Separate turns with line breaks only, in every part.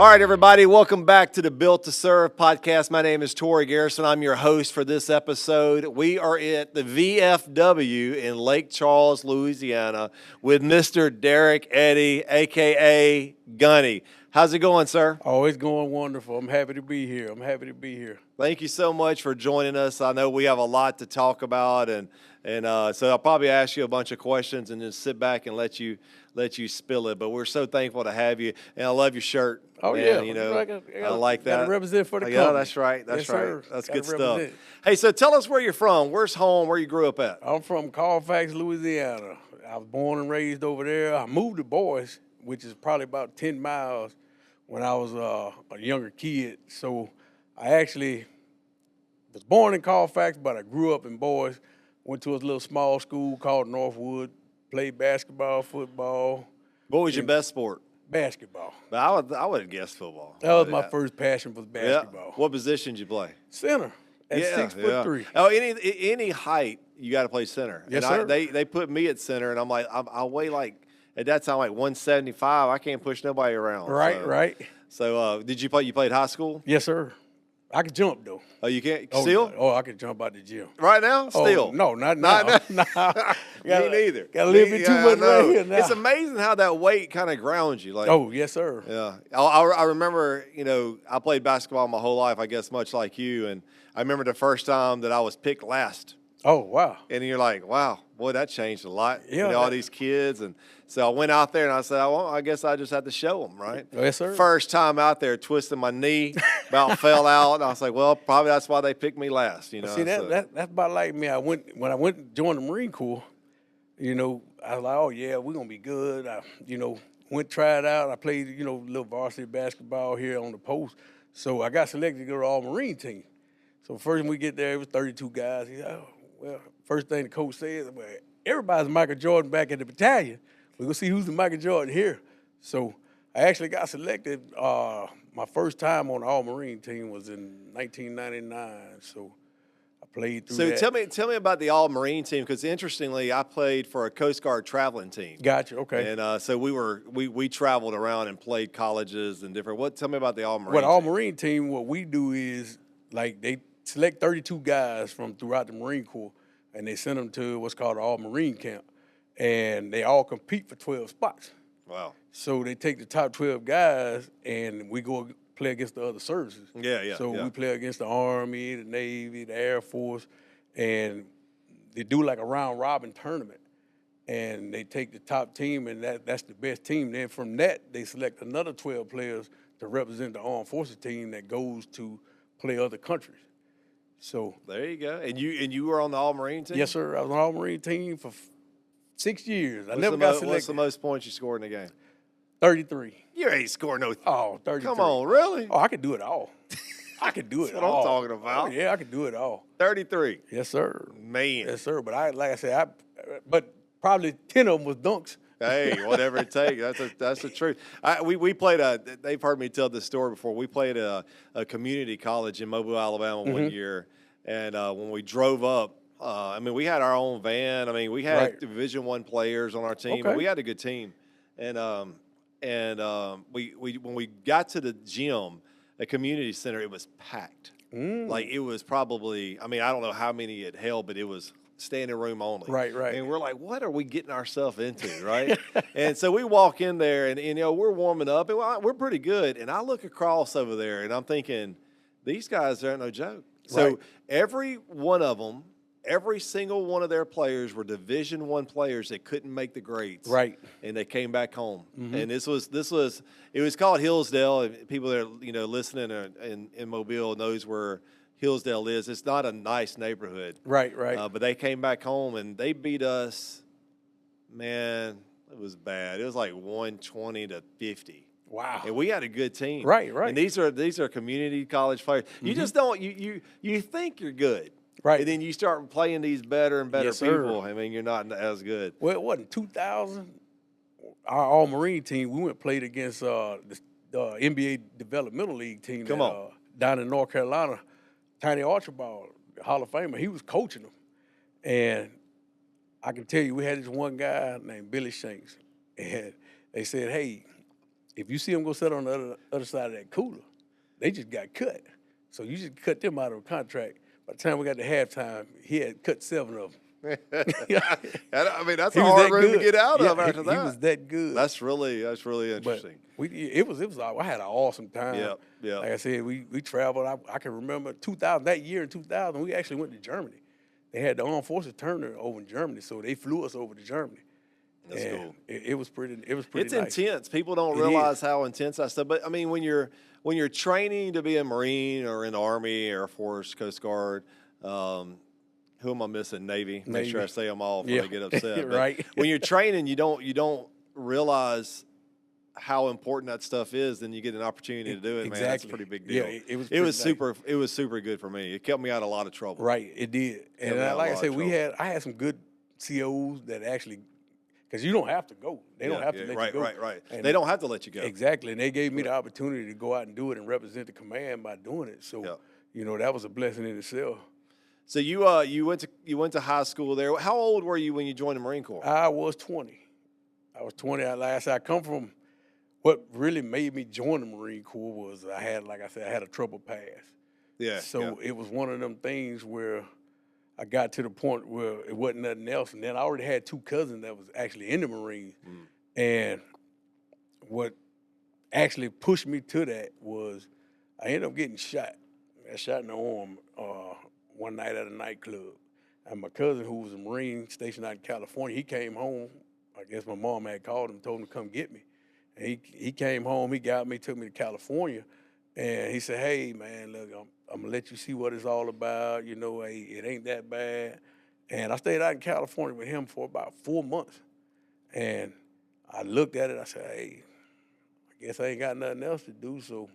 All right, everybody, welcome back to the Built to Serve podcast. My name is Tori Garrison. I'm your host for this episode. We are at the VFW in Lake Charles, Louisiana, with Mr. Derrick Eddie, a.k.a. Gunny. How's it going, sir?
Oh, it's going wonderful. I'm happy to be here.
Thank you so much for joining us. I know we have a lot to talk about, and so I'll probably ask you a bunch of questions and just sit back and let you spill it. But we're so thankful to have you, and I love your shirt.
Oh,
man,
yeah.
you know, I like that.
Got to represent for the company.
Yeah, that's right. That's
yes,
right.
Sir.
That's
Gotta
good stuff.
represent.
Hey, so tell us where you're from. Where's home? Where you grew up at?
I'm from Colfax, Louisiana. I was born and raised over there. I moved to Boyce, which is probably about 10 miles when I was a younger kid. So I actually was born in Colfax, but I grew up in Boyce. Went to a little small school called Northwood. Played basketball, football.
What was your best sport?
Basketball.
I would have guessed football.
That was my first passion for basketball.
Yeah. What position did you play?
Center at 6'3".
Oh, any height, you got to play center.
Yes,
and
sir.
They put me at center, and I'm like, I weigh like, at that time, like 175. I can't push nobody around.
Right.
So did you play? You played high school?
Yes, sir. I could jump, though.
Oh, you can't? Still?
Oh, I could jump out the gym.
Right now? Still?
Oh, no, not now.
Me neither.
Got a little bit too much right here now.
It's amazing how that weight kind of grounds you. Like,
oh, yes, sir.
Yeah. I remember, I played basketball my whole life, I guess, much like you. And I remember the first time that I was picked last.
Oh, wow.
And you're like, wow, boy, that changed a lot.
Yeah.
All these kids. And so I went out there and I said, well, I guess I just had to show them, right?
Yes, sir.
First time out there, twisting my knee, about fell out. And I was like, well, probably that's why they picked me last,
See, that's about like me. When I went to join the Marine Corps, I was like, oh, yeah, we're going to be good. I, tried out. I played, little varsity basketball here on the post. So I got selected to go to the All-Marine team. So first when we get there, it was 32 guys. He said, oh, well, first thing the coach said, well, everybody's Michael Jordan back in the battalion. We're going to see who's the Michael Jordan here. So I actually got selected. My first time on the All-Marine team was in 1999. So I played through that.
So tell me about the All-Marine team, because interestingly, I played for a Coast Guard traveling team.
Gotcha, okay.
And so we traveled around and played colleges and different. Tell me about the All-Marine
Well, the
team.
All-Marine team, what we do is, like, they select 32 guys from throughout the Marine Corps, and they send them to what's called an All-Marine camp, and they all compete for 12 spots.
Wow.
So they take the top 12 guys, and we go play against the other services.
Yeah.
So we play against the Army, the Navy, the Air Force, and they do like a round-robin tournament, and they take the top team, and that's the best team. Then from that, they select another 12 players to represent the Armed Forces team that goes to play other countries. So
there you go. And you were on the All-Marine team?
Yes, sir. I was on the All-Marine team for 6 years. I
What's
never got selected.
What's the most points you scored in a game?
33.
You ain't scored no.
33.
Come on, really?
Oh, I could do it all. I could do it
That's
all.
what I'm talking about.
Oh, yeah, I could do it all.
33.
Yes, sir.
Man.
Yes, sir. But like I said, but probably 10 of them was dunks.
Hey, whatever it takes. That's the truth. We played they've heard me tell this story before. We played a community college in Mobile, Alabama one year. And when we drove up, we had our own van. We had Division I players on our team.
Okay.
We had a good team. And we when we got to the gym, a community center, it was packed. Like it was probably, I don't know how many it held, but it was standing room only.
Right.
And we're like, what are we getting ourselves into, right? And so we walk in there, and we're warming up, and we're pretty good. And I look across over there, and I'm thinking, these guys aren't no joke. So every one of them, every single one of their players were Division I players that couldn't make the grades.
Right.
And they came back home. And it was called Hillsdale. And people that are listening in Mobile knows where Hillsdale is. It's not a nice neighborhood.
Right.
But they came back home and they beat us. Man, it was bad. It was like 120-50.
Wow.
And we had a good team.
Right.
And these are community college players. You just don't you think you're good.
Right.
And then you start playing these better and better
Yes, sir.
people. You're not as good.
Well, it wasn't 2000. Our All-Marine team, we went and played against the NBA Developmental League team down in North Carolina. Tiny Archibald, Hall of Famer, he was coaching them. And I can tell you, we had this one guy named Billy Shanks. And they said, hey, if you see them go sit on the other side of that cooler, they just got cut. So you just cut them out of a contract. By the time we got to halftime, he had cut 7 of them.
I mean, that's
He
a
was
hard
that
room to
good.
get out of
Yeah,
after that.
He was that good.
That's really interesting.
But it was I had an awesome time.
Yeah.
Like I said, we traveled. I can remember 2000, that year in 2000, we actually went to Germany. They had the armed forces tournament over in Germany, so they flew us over to Germany.
That's cool.
It was pretty
It's
nice.
intense. People don't realize how intense that stuff. But I mean, when you're training to be a Marine or in the Army, Air Force, Coast Guard, who am I missing? Navy. Make sure I say them all before they get upset.
Right.
When you're training, you don't realize how important that stuff is. Then you get an opportunity to do it.
Exactly.
Man, that's a pretty big deal.
Yeah,
It was super good for me. It kept me out of a lot of trouble.
Right, it did. And like I said, I had some good COs that actually, because you don't have to go. They don't have to let you go.
Right.
And
they don't have to let you go.
Exactly. And they gave me the opportunity to go out and do it and represent the command by doing it. So, that was a blessing in itself.
So you went to high school there. How old were you when you joined the Marine Corps?
I was 20. I come from, what really made me join the Marine Corps was I had a trouble past.
Yeah.
So it was one of them things where I got to the point where it wasn't nothing else. And then I already had 2 cousins that was actually in the Marines. And what actually pushed me to that was I ended up getting shot. I got shot in the arm one night at a nightclub. And my cousin, who was a Marine stationed out in California, he came home. I guess my mom had called him, told him to come get me. And he came home, he got me, took me to California. And he said, hey, man, look, I'm going to let you see what it's all about. Hey, it ain't that bad. And I stayed out in California with him for about 4 months. And I looked at it, I said, hey, I guess I ain't got nothing else to do. So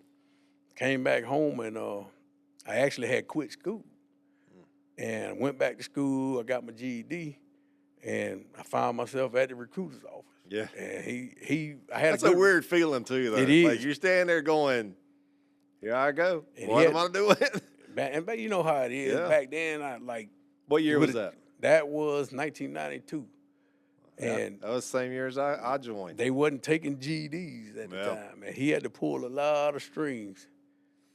came back home, and I actually had quit school. And went back to school, I got my GED, and I found myself at the recruiter's office.
Yeah.
And I had
That's a weird feeling, too, though.
It is.
Like, you're standing there going, here I go. What am I doing?
And you know how it is.
Yeah.
Back then,
What year was that?
That was 1992.
And that was the same year as I joined.
They wasn't taking GEDs at the time. And he had to pull a lot of strings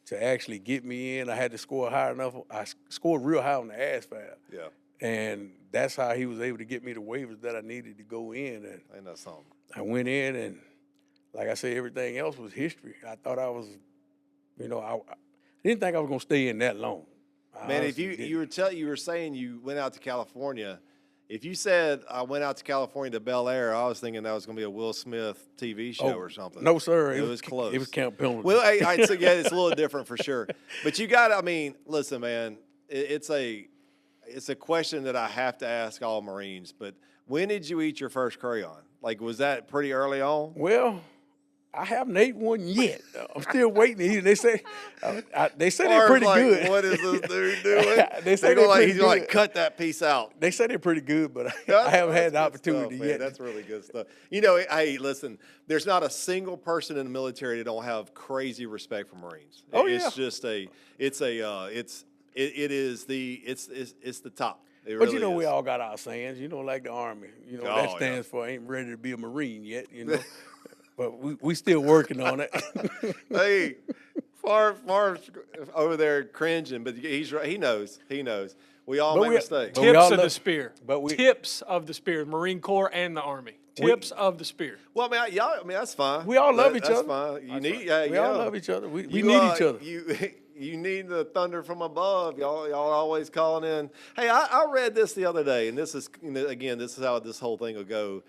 to actually get me in. I had to score high enough. I scored real high on the asphalt.
Yeah.
And that's how he was able to get me the waivers that I needed to go in. And
ain't that something?
I went in, and like I said, everything else was history. I thought I was, I didn't think I was going to stay in that long.
Man, if you were saying you went out to California, if you said I went out to California to Bel Air, I was thinking that was going to be a Will Smith TV show or something.
No, sir.
It was close.
It was Camp Pendleton.
Well, it's a little different for sure. But you got, listen, man, it's a question that I have to ask all Marines. But when did you eat your first crayon? Like, was that pretty early on?
Well, I haven't ate one yet. I'm still waiting to eat. They say they're pretty good.
What is this dude doing?
They say
he's going to cut that piece out.
They say they're pretty good, but I haven't had the opportunity yet.
That's really good stuff. Hey, listen, there's not a single person in the military that don't have crazy respect for Marines. It's just it's the top. It
But
really
we
is.
all got our sayings. Like the Army. That stands for ain't ready to be a Marine yet. But we still working on it.
Hey, Favre's over there cringing, but he's right. He knows. We all make mistakes.
Tips of the spear. Tips of the spear. Marine Corps and the Army. Tips of the spear.
Well, that's fine.
We all love each other.
That's fine.
We all love each other. We need each other.
You need the thunder from above. Y'all always calling in. Hey, I read this the other day, and this is again, this is how this whole thing will go.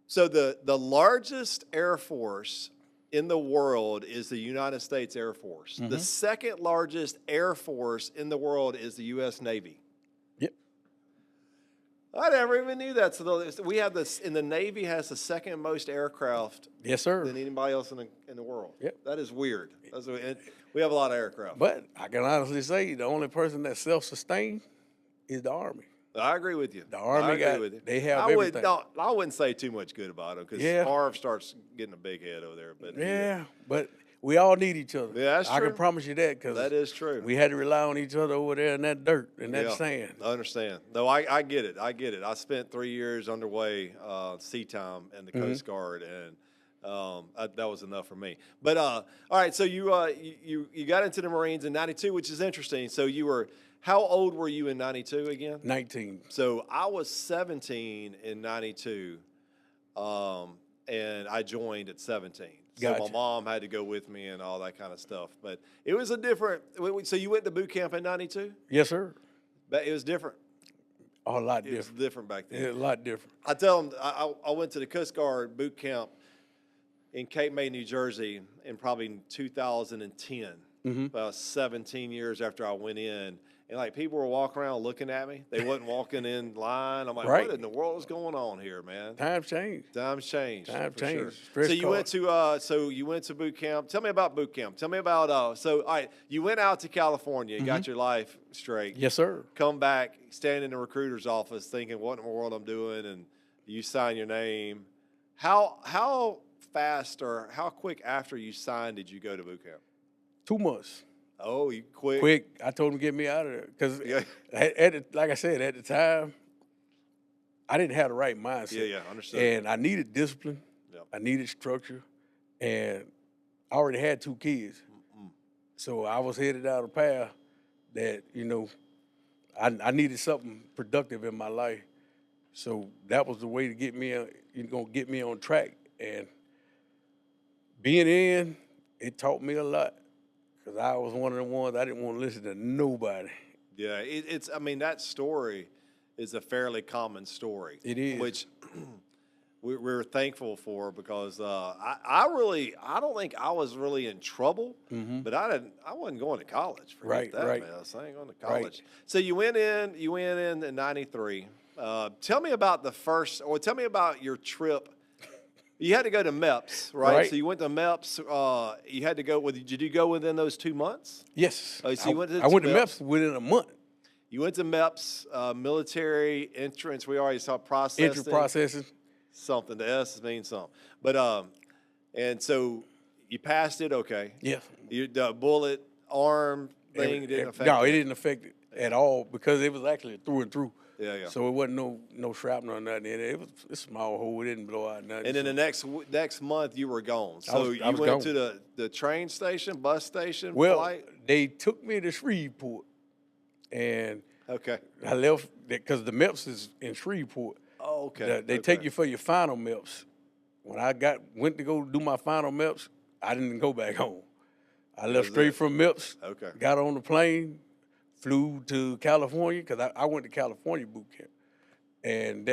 So the largest Air Force in the world is the United States Air Force. Mm-hmm. The second largest Air Force in the world is the U.S. Navy.
Yep.
I never even knew that. So we have this, and the Navy has the second most aircraft.
Yes, sir.
Than anybody else in the world.
Yep.
That is weird. We have a lot of aircraft.
But I can honestly say the only person that's self-sustained is the Army.
I agree with you.
The Army they have everything.
I wouldn't say too much good about them because Favre starts getting a big head over there. But
but we all need each other.
Yeah, that's true.
I can promise you that because
that is true.
We had to rely on each other over there in that dirt and that sand.
I understand. No, I get it. I spent 3 years underway sea time in the Coast Guard, and That was enough for me. But all right, so you got into the Marines in '92, which is interesting. So how old were you in '92 again?
19.
So I was 17 in '92, and I joined at 17. So
Gotcha.
my mom had to go with me and all that kind of stuff. But it was a different. So you went to boot camp in '92?
Yes, sir.
But it was different.
A lot
It was
different.
different back then.
Yeah, a lot different.
I tell them I went to the Coast Guard boot camp in Cape May, New Jersey, in probably 2010, about 17 years after I went in. And, like, people were walking around looking at me. They wasn't walking in line. I'm like,
Right.
what in the world is going on here, man?
Times change.
Times changed.
Times
for
change.
sure.
Stress
So you went to boot camp. Tell me about boot camp. Tell me about all right, you went out to California, got your life straight.
Yes, sir.
Come back, stand in the recruiter's office thinking, what in the world I'm doing, and you sign your name. How fast or how quick after you signed did you go to boot camp?
2 months.
Oh, you quick.
Quick. I told him to get me out of there because,
Yeah.
like I said, at the time, I didn't have the right mindset.
Yeah, understood.
And I needed discipline.
Yep.
I needed structure. And I already had 2 kids. So I was headed down a path that, I needed something productive in my life. So that was the way to get me on track. And being in, it taught me a lot. Because I was one of the ones I didn't want to listen to nobody.
Yeah, I mean, that story is a fairly common story.
It is.
Which we're thankful for because I don't think I was really in trouble, but I wasn't going to college. Forget
Right,
that,
right.
man. I ain't going to college.
Right.
So you went in '93. Tell me about tell me about your trip. You had to go to MEPS, right?
Right.
So you went to MEPS. You had to go did you go within those 2 months?
Yes.
Oh, so you went to
I went to
MEPS.
MEPS within a month.
You went to MEPS, military entrance. We already saw processing.
Entry processing.
Something. The S means something. But and so you passed it. Okay.
Yes.
The bullet arm thing didn't affect.
No,
it.
it didn't affect it at all because it was actually through and through.
Yeah.
So it wasn't no shrapnel or nothing in it. It was a small hole. It didn't blow out nothing.
And then the next month you were gone. So
I was
you went
gone.
to the train station, bus station,
Well,
flight.
they took me to Shreveport, and
Okay.
I left because the MEPS is in Shreveport.
Oh, okay.
They take you for your final MEPS. When I went to go do my final MEPS, I didn't go back home. I left straight from MEPS.
Okay.
Got on the plane, flew to California because I went to California boot camp. And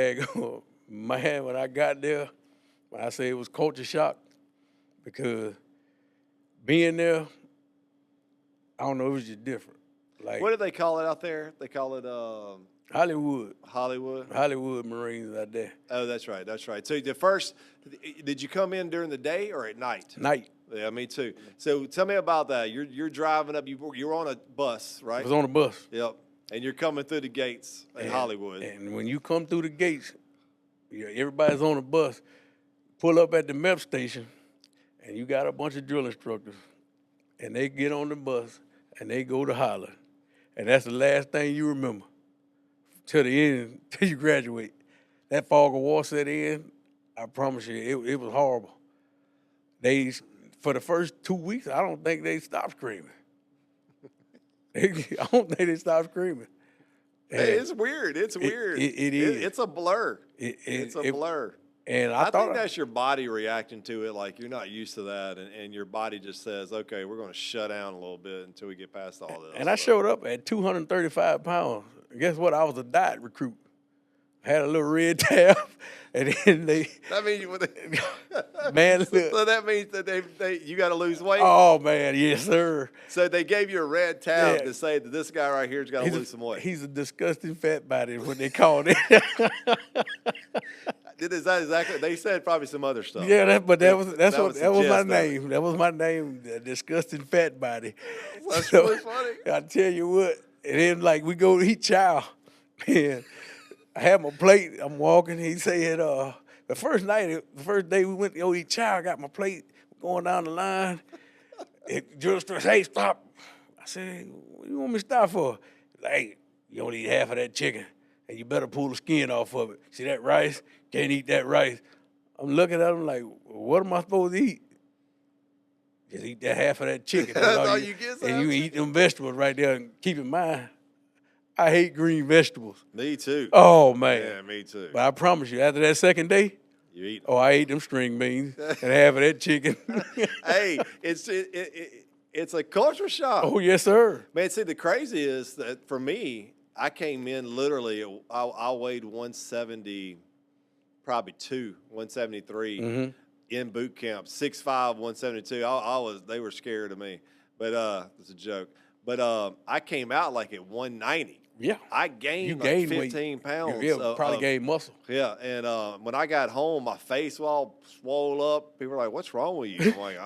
man, when I got there, when I say it was culture shock, because being there, I don't know, it was just different. Like
What do they call it out there? They call it
Hollywood Marines out there.
Oh, that's right. So did you come in during the day or at night?
Night.
Yeah, me too. So tell me about that. You're driving up. You're on a bus, right?
I was on a bus.
Yep. And you're coming through the gates in Hollywood.
And when you come through the gates, everybody's on the bus, pull up at the MEP station, and you got a bunch of drill instructors, and they get on the bus, and they go to holler. And that's the last thing you remember till the end, till you graduate. That fog of war set in, I promise you, it was horrible. For the first 2 weeks, I don't think they stopped screaming. I don't think they stopped screaming.
Hey, it's weird. It's weird.
It is.
It's a blur. It's a blur.
And
I think that's your body reacting to it. Like you're not used to that, and your body just says, "Okay, we're going to shut down a little bit until we get past all this."
And I showed up at 235 pounds. Guess what? I was a diet recruit. Had a little red tab, and then they.
That means
man, look.
So that means that you got to lose weight.
Oh man, yes sir.
So they gave you a red tab to say that this guy right here's got to lose some weight.
He's a disgusting fat body, is what they called it.
Is that exactly? They said probably some other stuff.
Yeah, that was my
name.
name. That was my name, the disgusting fat body.
That's really funny.
I tell you what, and then like we go to eat chow, and I have my plate. I'm walking. He said, the first day we went to go eat chow, I got my plate going down the line. Drill instructor, hey, stop. I said, what do you want me to stop for? Like, hey, you don't eat half of that chicken, and you better pull the skin off of it. See that rice? Can't eat that rice. I'm looking at him like, what am I supposed to eat? Just eat that half of that chicken.
That's all you get,
and you eat them vegetables right there. And keep in mind, I hate green vegetables.
Me too.
Oh, man.
Yeah, me too.
But I promise you, after that second day,
You eat.
I ate them string beans and half of that chicken.
Hey, it's a culture shock.
Oh, yes, sir.
Man, see, the crazy is that for me, I came in literally, I weighed 170, probably 173 in boot camp, 6'5", 172. They were scared of me, but it's a joke. But I came out like at 190.
Yeah.
I gained,
You
like
gained
15
weight.
pounds.
Yeah, probably gained muscle.
Yeah, and when I got home, my face was all swole up. People were like, "What's wrong with you?" I'm like,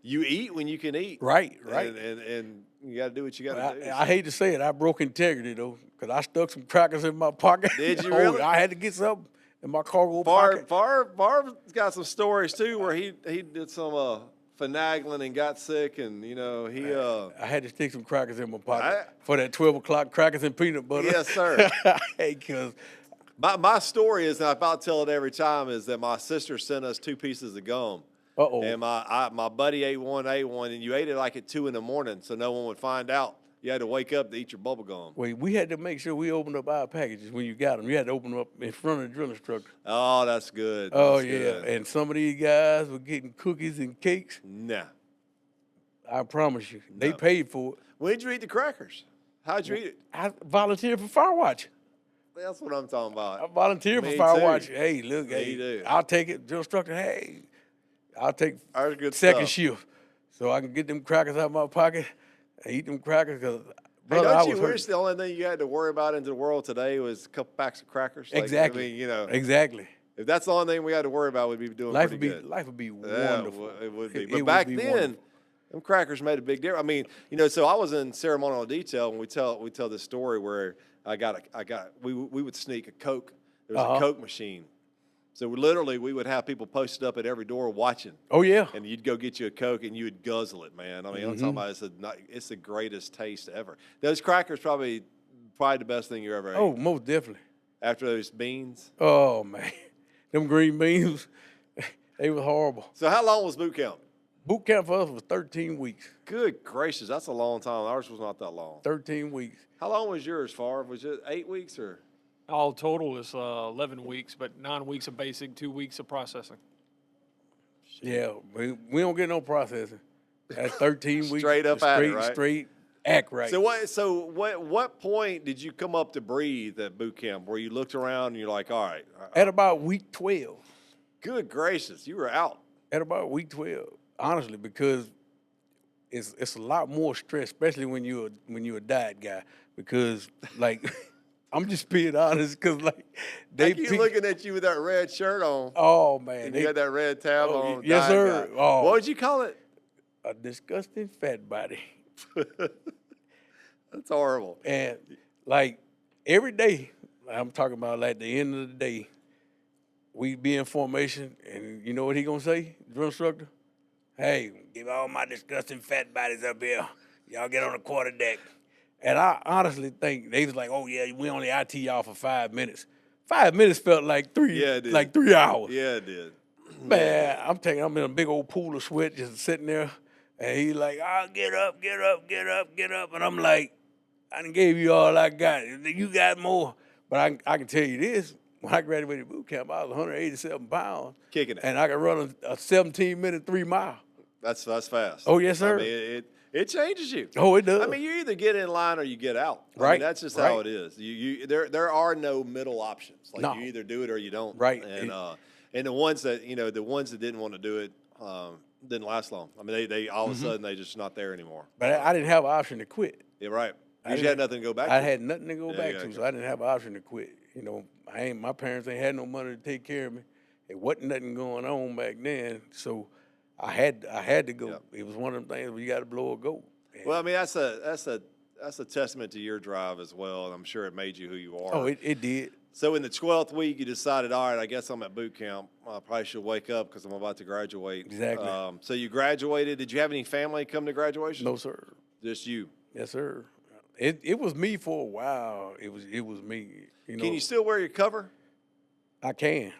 "You eat when you can eat."
Right.
And you got to do what you got to do.
I hate to say it, I broke integrity, though, because I stuck some crackers in my pocket.
Did you really?
I had to get something in my cargo pocket.
Barb's got some stories, too, where he did some finagling and got sick, and,
I had to stick some crackers in my pocket for that 12 o'clock crackers and peanut butter.
Yes, sir.
Hey, because
my story is, and I about tell it every time, is that my sister sent us 2 pieces of gum. And my buddy ate one, and you ate it like at 2 in the morning, so no one would find out. You had to wake up to eat your bubble gum.
we had to make sure we opened up our packages when you got them. You had to open them up in front of the drill instructor.
Oh, that's good.
That's
yeah.
Good. And some of these guys were getting cookies and cakes.
Nah.
I promise you. They paid for it.
When did you eat the crackers? How'd you eat it?
I volunteered for fire watch.
That's what I'm talking about.
I volunteered for
Me
fire
too.
watch. Hey, look,
Me too.
I'll take it. Drill instructor, hey, I'll take
That's good
second
stuff.
shift so I can get them crackers out of my pocket and eat them crackers because,
Hey,
brother, I
don't
was
you
hurt.
wish the only thing you had to worry about in the world today was a couple packs of crackers? Like,
Exactly.
I mean,
Exactly.
if that's the only thing we had to worry about, we'd be doing
Life
pretty
would be
good.
life would be
Yeah,
wonderful.
it would be.
It
But
would
back
be
then,
wonderful.
them crackers made a big difference. I mean, so I was in ceremonial detail, and we tell this story where we would sneak a Coke. There was a Coke machine. So we would have people posted up at every door watching.
Oh, yeah.
And you'd go get you a Coke and you would guzzle it, man. I mean, I'm talking about it's the greatest taste ever. Those crackers probably the best thing you ever ate.
Oh, most definitely.
After those beans.
Oh, man. Them green beans, they were horrible.
So how long was boot camp?
Boot camp for us was 13 weeks.
Good gracious, that's a long time. Ours was not that long.
13 weeks.
How long was yours, Favre? Was it 8 weeks or?
All total is 11 weeks, but 9 weeks of basic, 2 weeks of processing.
Yeah, we don't get no processing. That's 13 weeks.
Straight up at it, right?
Straight act right.
So what point did you come up to breathe at boot camp where you looked around and you're like, all right.
At about week 12.
Good gracious, you were out.
At about week 12, honestly, because it's a lot more stress, especially when you're a diet guy. Because like, I'm just being honest, because like
They keep looking at you with that red shirt on.
Oh man,
And you had that red tab on.
Yes,
diet
sir.
guy.
Oh.
What would you call it?
A disgusting fat body.
That's horrible.
And like every day, I'm talking about like the end of the day, we be in formation, and you know what he gonna say, drill instructor? Hey, give all my disgusting fat bodies up here. Y'all get on the quarter deck. And I honestly think they was like, oh yeah, we only IT y'all for 5 minutes. 5 minutes felt like three,
Yeah, it did.
like 3 hours.
Yeah, it did.
Man, I'm in a big old pool of sweat just sitting there, and he's like, get up. And I'm like, I done gave you all I got. You got more. But I can tell you this, when I graduated boot camp, I was 187 pounds.
Kicking it.
And I could run a 17-minute 3 mile.
That's fast.
Oh, yes, sir.
I mean, it changes you.
Oh, it does.
I mean, you either get in line or you get out. I mean,
Right,
that's just
right.
how it is. There are no middle options. Like
No.
you either do it or you don't.
Right.
And the ones that didn't want to do it didn't last long. I mean, they all of a sudden they just not there anymore.
But I didn't have an option to quit.
Yeah, right.
I
You
didn't-
had nothing to go back
I
to.
had nothing to go
Yeah,
back
yeah,
to,
okay.
so I didn't have an option to quit. You know, my parents ain't had no money to take care of me. It wasn't nothing going on back then, so I had to go.
Yeah.
It was one of them things where you got to blow a go. And,
Well, I mean, that's a testament to your drive as well, and I'm sure it made you who you are.
oh, it did.
So in the 12th week, you decided, all right, I guess I'm at boot camp. I probably should wake up because I'm about to graduate.
Exactly.
So you graduated. Did you have any family come to graduation?
No, sir.
Just you.
Yes, sir. It was me for a while. It was me. You know,
Can you still wear your cover?
I can.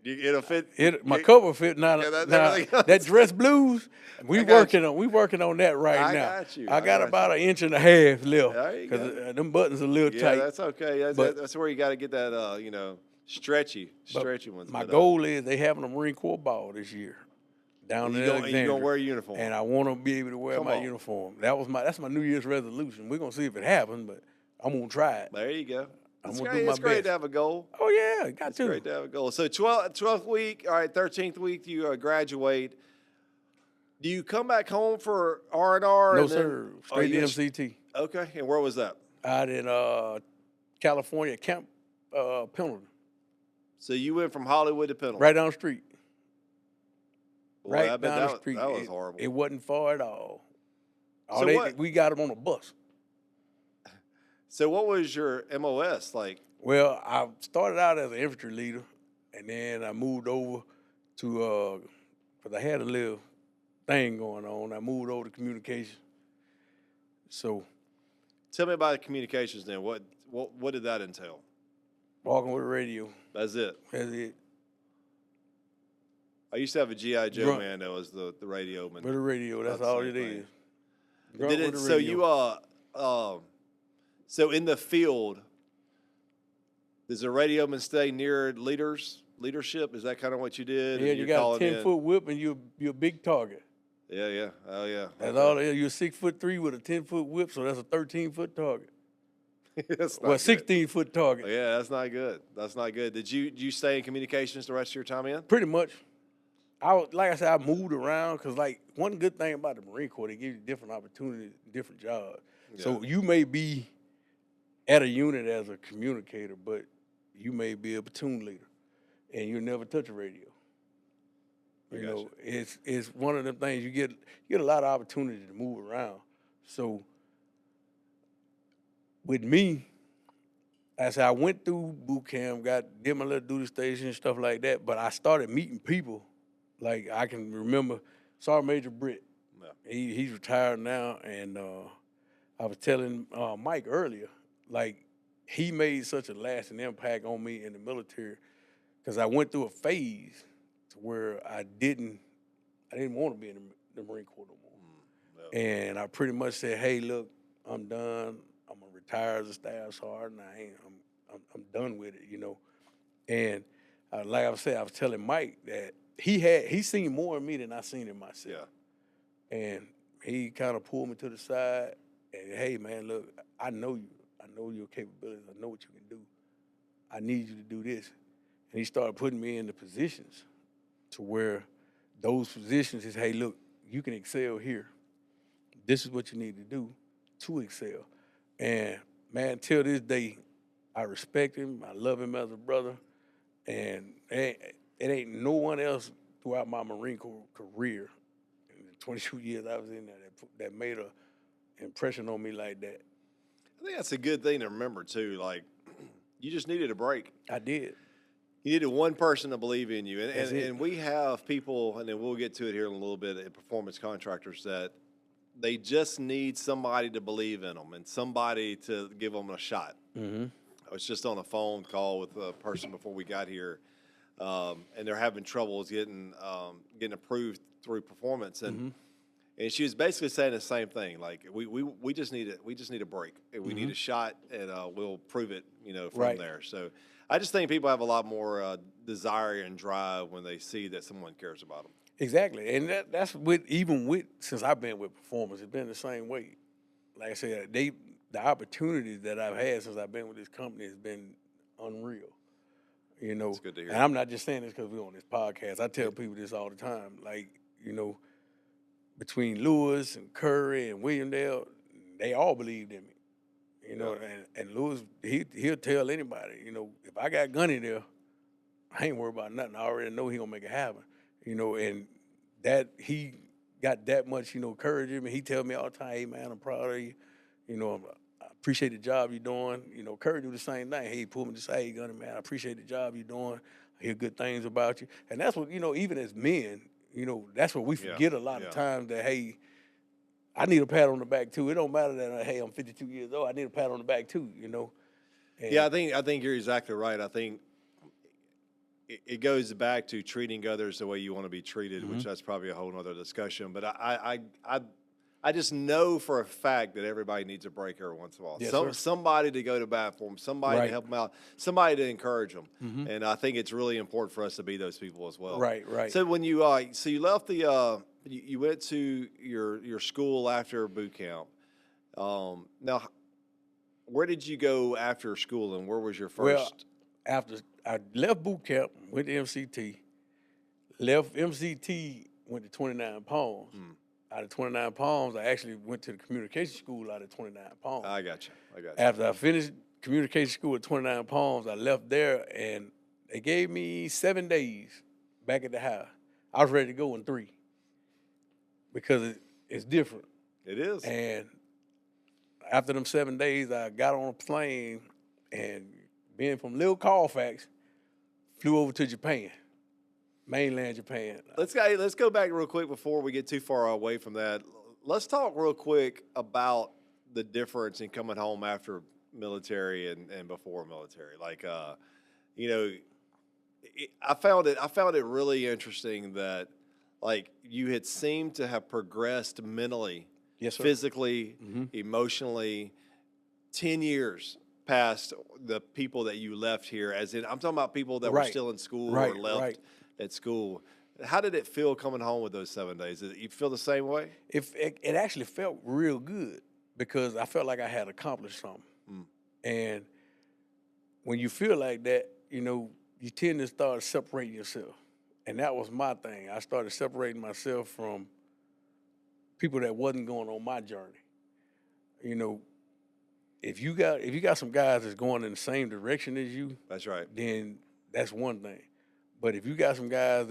It'll fit.
My cover fit now.
Yeah,
That dress blues, we working on that right now.
Got you.
I got about 1.5 inches left
There you go.
because them buttons are a little
Yeah,
tight.
that's okay. That's where you got to get that, stretchy ones.
My goal is they having a Marine Corps ball this year down in Alexandria.
You gonna wear a uniform,
and I want to be able to wear my uniform. That's my New Year's resolution. We're gonna see if it happens, but I'm gonna try it.
There you go.
I'm gonna do my
it's great
best.
to have a goal.
Oh yeah, got to.
It's great to have a goal. So 12th week, all right, 13th week you graduate. Do you come back home for R&R?
No, sir. Straight to MCT.
Okay, and where was that?
Out in California, Camp Pendleton.
So you went from Hollywood to Pendleton.
Right down the street.
Boy,
Right
I bet
down the street.
That was horrible.
It wasn't far at all. We got them on a bus.
So what was your MOS like?
Well, I started out as an infantry leader, and then I moved over to, because I had a little thing going on, I moved over to communication. So.
Tell me about the communications then. What did that entail?
Walking with a radio.
That's it?
That's it.
I used to have a G.I. Joe man that was the radio man.
With a radio, that's all it is.
So in the field, does a radio man stay near leadership? Is that kind of what you did?
Yeah, you got a 10-foot whip and you're a big target.
Yeah. Oh, yeah.
That's all it is. You're 6'3" with a 10-foot whip, so that's a 13-foot target. Well, 16-foot target.
Yeah, that's not good. That's not good. Did you stay in communications the rest of your time in?
Pretty much. Like I said, I moved around because, one good thing about the Marine Corps, they give you different opportunities, different jobs. Yeah. So you may be at a unit as a communicator, but you may be a platoon leader, and you'll never touch a radio. You know, it's one of them things you get a lot of opportunity to move around. So with me, I said I went through boot camp, did my little duty station and stuff like that, but I started meeting people. Like I can remember Sergeant Major Britt. Yeah. He's retired now, and I was telling Mike earlier, he made such a lasting impact on me in the military because I went through a phase to where I didn't want to be in the Marine Corps no more. And I pretty much said, hey, look, I'm done. I'm gonna retire as a staff sergeant. I'm done with it, And like I said, I was telling Mike that he seen more of me than I seen in myself. Yeah. And he kind of pulled me to the side and, hey, man, look, I know you. I know your capabilities. I know what you can do. I need you to do this. And he started putting me in the positions to where those positions is, hey, look, you can excel here. This is what you need to do to excel. And, man, till this day, I respect him. I love him as a brother. And it ain't no one else throughout my Marine Corps career, in the 22 years I was in there, that made an impression on me like that.
I think that's a good thing to remember, too. You just needed a break.
I did.
You needed one person to believe in you. And we have people, and then we'll get to it here in a little bit, at Performance Contractors, that they just need somebody to believe in them and somebody to give them a shot. Mm-hmm. I was just on a phone call with a person before we got here, and they're having troubles getting approved through Performance, and she was basically saying the same thing. We just need a break. We need a shot, and we'll prove it, from there. So I just think people have a lot more desire and drive when they see that someone cares about them.
Exactly, and that's since I've been with Performance, it's been the same way. Like I said, the opportunities that I've had since I've been with this company has been unreal.
It's good to hear.
And I'm not just saying this because we're on this podcast. I tell people this all the time. Between Lewis and Curry and William Dale, they all believed in me. And Lewis, he'll tell anybody, if I got Gunny there, I ain't worried about nothing. I already know he gonna make it happen. And that he got that much, courage in me. He tell me all the time, hey man, I'm proud of you. I appreciate the job you're doing. Curry do the same thing. He pulled me to say, hey Gunny, man, I appreciate the job you're doing. I hear good things about you. And that's what, even as men, that's what we forget a lot of times, that, hey, I need a pat on the back too. It don't matter that, hey, I'm 52 years old. I need a pat on the back too, And
yeah, I think you're exactly right. I think it goes back to treating others the way you want to be treated, which that's probably a whole nother discussion. But I just know for a fact that everybody needs a break every once in a while.
Yes, sir.
Somebody to go to bat for them, somebody to help them out, somebody to encourage them. And I think it's really important for us to be those people as well.
Right.
So when you you left the you went to your school after boot camp. Now, where did you go after school, and where was your first?
Well, after I left boot camp, went to MCT. Left MCT, went to 29 Palms. Out of 29 Palms, I actually went to the communication school out of 29 Palms.
I got you.
After I finished communication school at 29 Palms, I left there, and they gave me 7 days back at the house. I was ready to go in 3 because it's different.
It is.
And after them 7 days, I got on a plane, and being from Little Colfax, flew over to Japan, mainland Japan.
Let's go back real quick before we get too far away from that. Let's talk real quick about the difference in coming home after military and before military. Like, I found it really interesting that, like, you had seemed to have progressed mentally,
Yes, sir.
physically, emotionally, 10 years past the people that you left here. As in, I'm talking about people that were still in school or left at school. How did it feel coming home with those 7 days? Did you feel the same way?
It actually felt real good because I felt like I had accomplished something. And when you feel like that, you tend to start separating yourself. And that was my thing. I started separating myself from people that wasn't going on my journey. If you got some guys that's going in the same direction as you,
That's right.
then that's one thing. But if you got some guys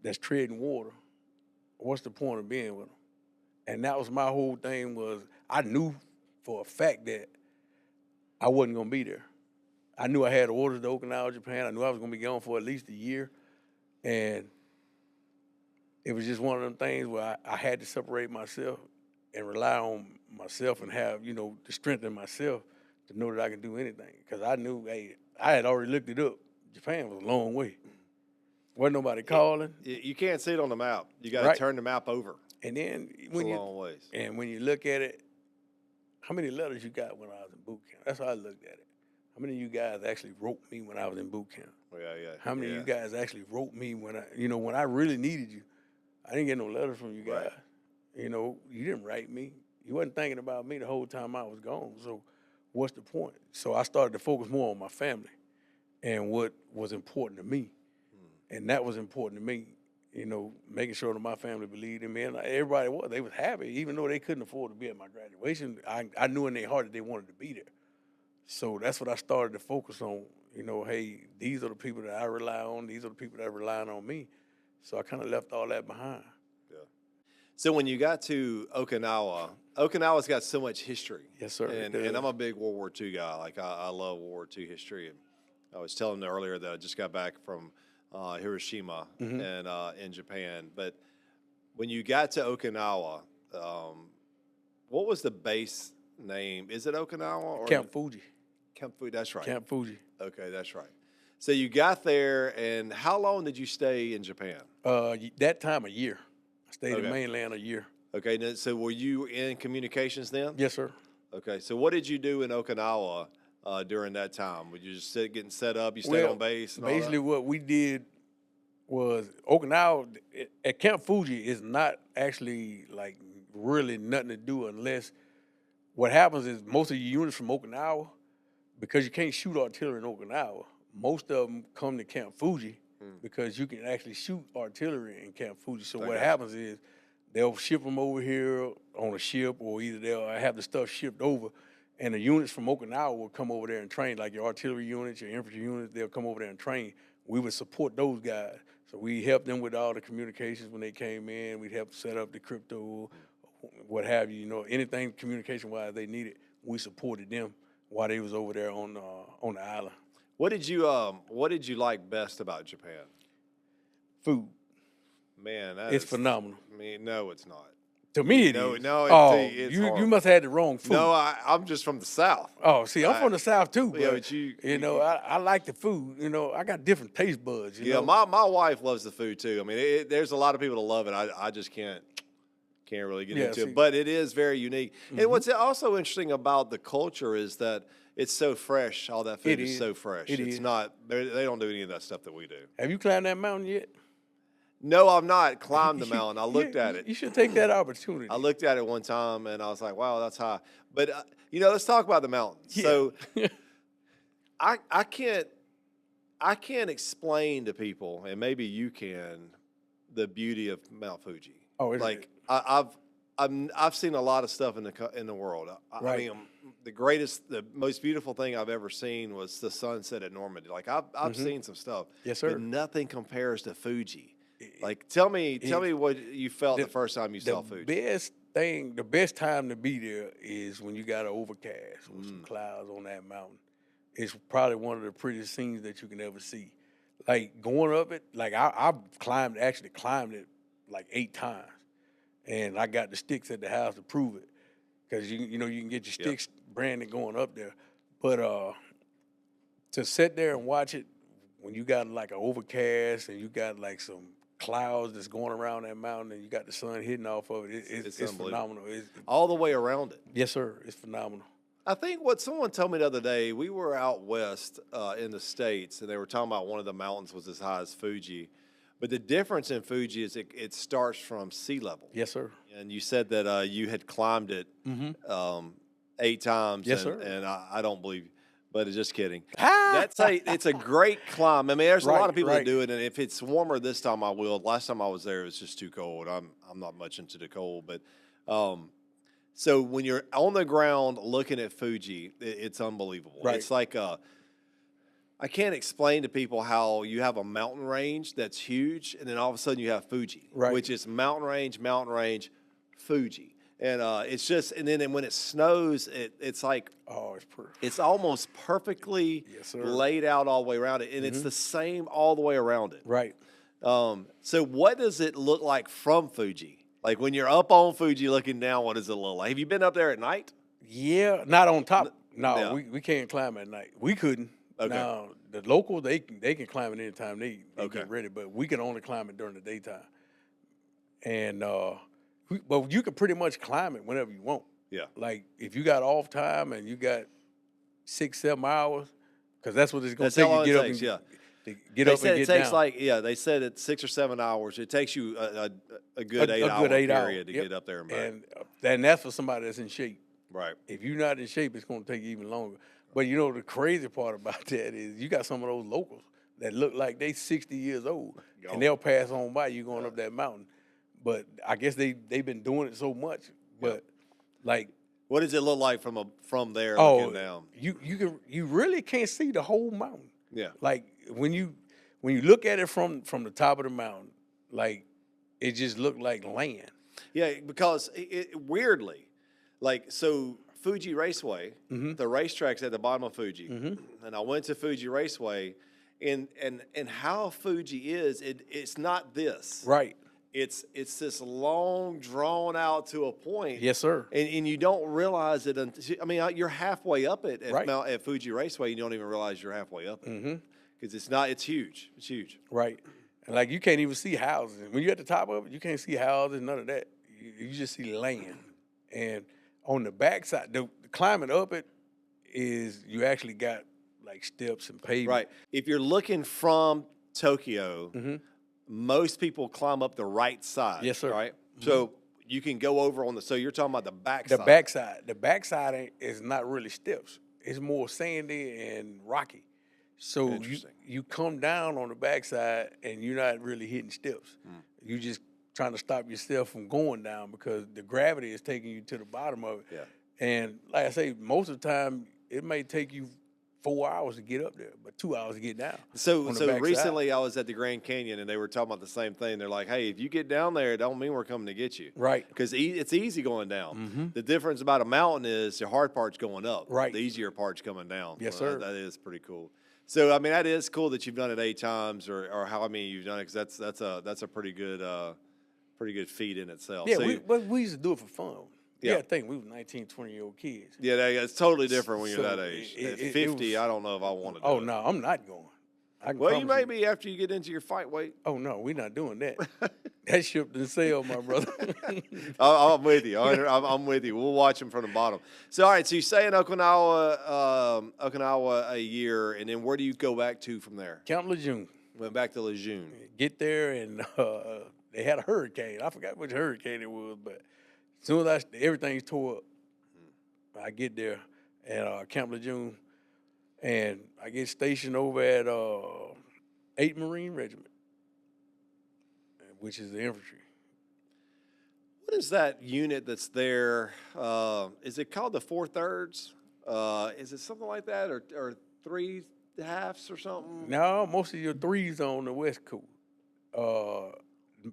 that's treading water, what's the point of being with them? And that was my whole thing. Was I knew for a fact that I wasn't gonna be there. I knew I had orders to Okinawa, Japan. I knew I was gonna be gone for at least a year, and it was just one of them things where I had to separate myself and rely on myself and have the strength in myself to know that I can do anything. Because I knew, hey, I had already looked it up. Japan was a long way. Wasn't nobody calling.
You can't see it on the map. You got to turn the map over.
And then
It's a long ways.
And when you look at it, how many letters you got when I was in boot camp? That's how I looked at it. How many of you guys actually wrote me when I was in boot camp?
Yeah.
How many of you guys actually wrote me when I really needed you? I didn't get no letters from you guys. You didn't write me. You wasn't thinking about me the whole time I was gone. So what's the point? So I started to focus more on my family and what was important to me. And that was important to me, making sure that my family believed in me. And everybody they was happy, even though they couldn't afford to be at my graduation. I knew in their heart that they wanted to be there. So that's what I started to focus on. Hey, these are the people that I rely on. These are the people that are relying on me. So I kind of left all that behind.
Yeah. So when you got to Okinawa, Okinawa's got so much history.
Yes, sir.
And I'm a big World War II guy. Like, I love World War II history. And I was telling them earlier that I just got back from Hiroshima and in Japan. But when you got to Okinawa, what was the base name? Is it Okinawa or
Camp Fuji?
Camp Fuji, that's right.
Camp Fuji.
Okay, that's right. So you got there, and how long did you stay in Japan?
That time, a year. I stayed in mainland a year.
Okay, so were you in communications then?
Yes, sir.
Okay, so what did you do in Okinawa during that time? Were you just getting set up? You stayed on base? And
basically,
all that?
what we did was Okinawa at Camp Fuji is not actually like really nothing to do unless what happens is most of your units from Okinawa, because you can't shoot artillery in Okinawa, most of them come to Camp Fuji because you can actually shoot artillery in Camp Fuji. So what happens is they'll ship them over here on a ship, or either they'll have the stuff shipped over, and the units from Okinawa will come over there and train, like your artillery units, your infantry units, they'll come over there and train. We would support those guys. So we helped them with all the communications when they came in. We'd help set up the crypto, what have you, anything communication-wise they needed, we supported them while they was over there on the island.
What did you like best about Japan?
Food.
Man,
It's phenomenal.
I mean, no, it's not.
To me, it
No,
is.
no, it's
you
horrible.
must have had the wrong food.
No, I'm just from the South.
Oh, see, I'm from the South too, but,
Yeah, but you
I like the food. I got different taste buds. You
Yeah,
know?
my wife loves the food too. I mean, there's a lot of people that love it. I just can't really get into
see.
it. But it is very unique. And what's also interesting about the culture is that it's so fresh. All that food is so fresh. It's not. They don't do any of that stuff that we do.
Have you climbed that mountain yet?
No, I've not climbed the mountain. I looked at it.
You should take that opportunity.
I looked at it one time and I was like, wow, that's high. But let's talk about the mountains.
Yeah.
So I can't explain to people, and maybe you can, the beauty of Mount Fuji.
Oh,
like I've seen a lot of stuff in the world. I mean, the most beautiful thing I've ever seen was the sunset at Normandy. Like I've seen some stuff.
Yes, sir.
But nothing compares to Fuji. Like tell me what you felt the first time you saw Fuji.
The best time to be there is when you got an overcast with some clouds on that mountain. It's probably one of the prettiest scenes that you can ever see. Like going up it, like I've actually climbed it like 8 times. And I got the sticks at the house to prove it. Because you can get your sticks branded going up there. But to sit there and watch it when you got like an overcast and you got like some clouds that's going around that mountain and you got the sun hitting off of it, it's phenomenal.
All the way around it.
Yes, sir. It's phenomenal.
I think what someone told me the other day, we were out west in the States, and they were talking about one of the mountains was as high as Fuji. But the difference in Fuji is it starts from sea level.
Yes, sir.
And you said that you had climbed it 8 times.
Yes, sir.
And I don't believe you. But it's just kidding. It's a great climb. I mean, there's a lot of people that do it, and if it's warmer this time, I will. Last time I was there, it was just too cold. I'm not much into the cold, but so when you're on the ground looking at Fuji, it's unbelievable.
Right.
It's like I can't explain to people how you have a mountain range that's huge, and then all of a sudden you have Fuji, which is mountain range, Fuji. And it's just, and then when it snows, it's like,
it's perfect.
It's almost perfectly laid out all the way around it, and it's the same all the way around it.
Right.
So what does it look like from Fuji? Like when you're up on Fuji looking down, what does it look like? Have you been up there at night?
Yeah, not on top. No,
Yeah.
we can't climb at night. We couldn't.
Okay.
Now, the locals, they can climb it anytime they get ready, but we can only climb it during the daytime. And but you can pretty much climb it whenever you want.
Yeah.
Like if you got off time and you got 6-7 hours, because that's what it's going to take you to get up and get up and get down.
They said it's 6 or 7 hours. It takes you a good 8-hour period to get up there and back.
And that's for somebody that's in shape.
Right.
If you're not in shape, it's going to take you even longer. But the crazy part about that is you got some of those locals that look like they 60 years old, and they'll pass on by you going up that mountain. But I guess they've been doing it so much. But like,
what does it look like from there looking down?
You really can't see the whole mountain.
Yeah.
Like when you look at it from the top of the mountain, like it just looked like land.
Yeah, because weirdly, like so Fuji Raceway, the racetrack's at the bottom of Fuji, and I went to Fuji Raceway, and how Fuji is, it's not this.
Right.
It's this long, drawn out to a point.
Yes, sir.
And you don't realize it until, I mean, you're halfway up it
Right.
at Fuji Raceway. You don't even realize you're halfway up it. Because it's huge. It's huge.
Right. And like you can't even see houses. When you're at the top of it, you can't see houses, none of that. You just see land. And on the backside, the climbing up it is you actually got like steps and pavement.
Right. If you're looking from Tokyo, most people climb up the right side.
Yes, sir.
Right? So you can go over so you're talking about the backside.
The backside is not really steps. It's more sandy and rocky. So you come down on the backside and you're not really hitting steps. You just trying to stop yourself from going down because the gravity is taking you to the bottom of it.
Yeah.
And like I say, most of the time it may take you 4 hours to get up there, but 2 hours to get down.
So recently I was at the Grand Canyon and they were talking about the same thing. They're like, hey, if you get down there, it don't mean we're coming to get you.
Right.
Because it's easy going down. The difference about a mountain is the hard part's going up.
Right.
The easier part's coming down.
Yes, sir.
That is pretty cool. So, I mean, that is cool that you've done it 8 times or how many you've done it because that's a pretty good pretty good feat in itself.
Yeah,
So
we used to do it for fun.
Yeah.
Yeah, I think we were 19, 20-year-old kids.
yeah, it's totally different when you're
So
that age.
it-
At
it
50,
was-
I don't know if I want to do
Oh,
it.
no, I'm not going. I can
Well, you
promise
may be after you get into your fight weight.
Oh, no, we're not doing that. That ship didn't sail, my brother.
I'm with you. I'm with you. We'll watch them from the bottom. So, all right. So you stay in Okinawa a year, and then where do you go back to from there?
Camp Lejeune.
Went back to Lejeune.
Get there, and they had a hurricane. I forgot which hurricane it was, but as soon as everything's tore up, I get there at Camp Lejeune, and I get stationed over at 8th Marine Regiment, which is the infantry.
What is that unit that's there? Is it called the 4/3? Is it something like that, or 3/2 or something?
Now, most of your threes are on the West Coast.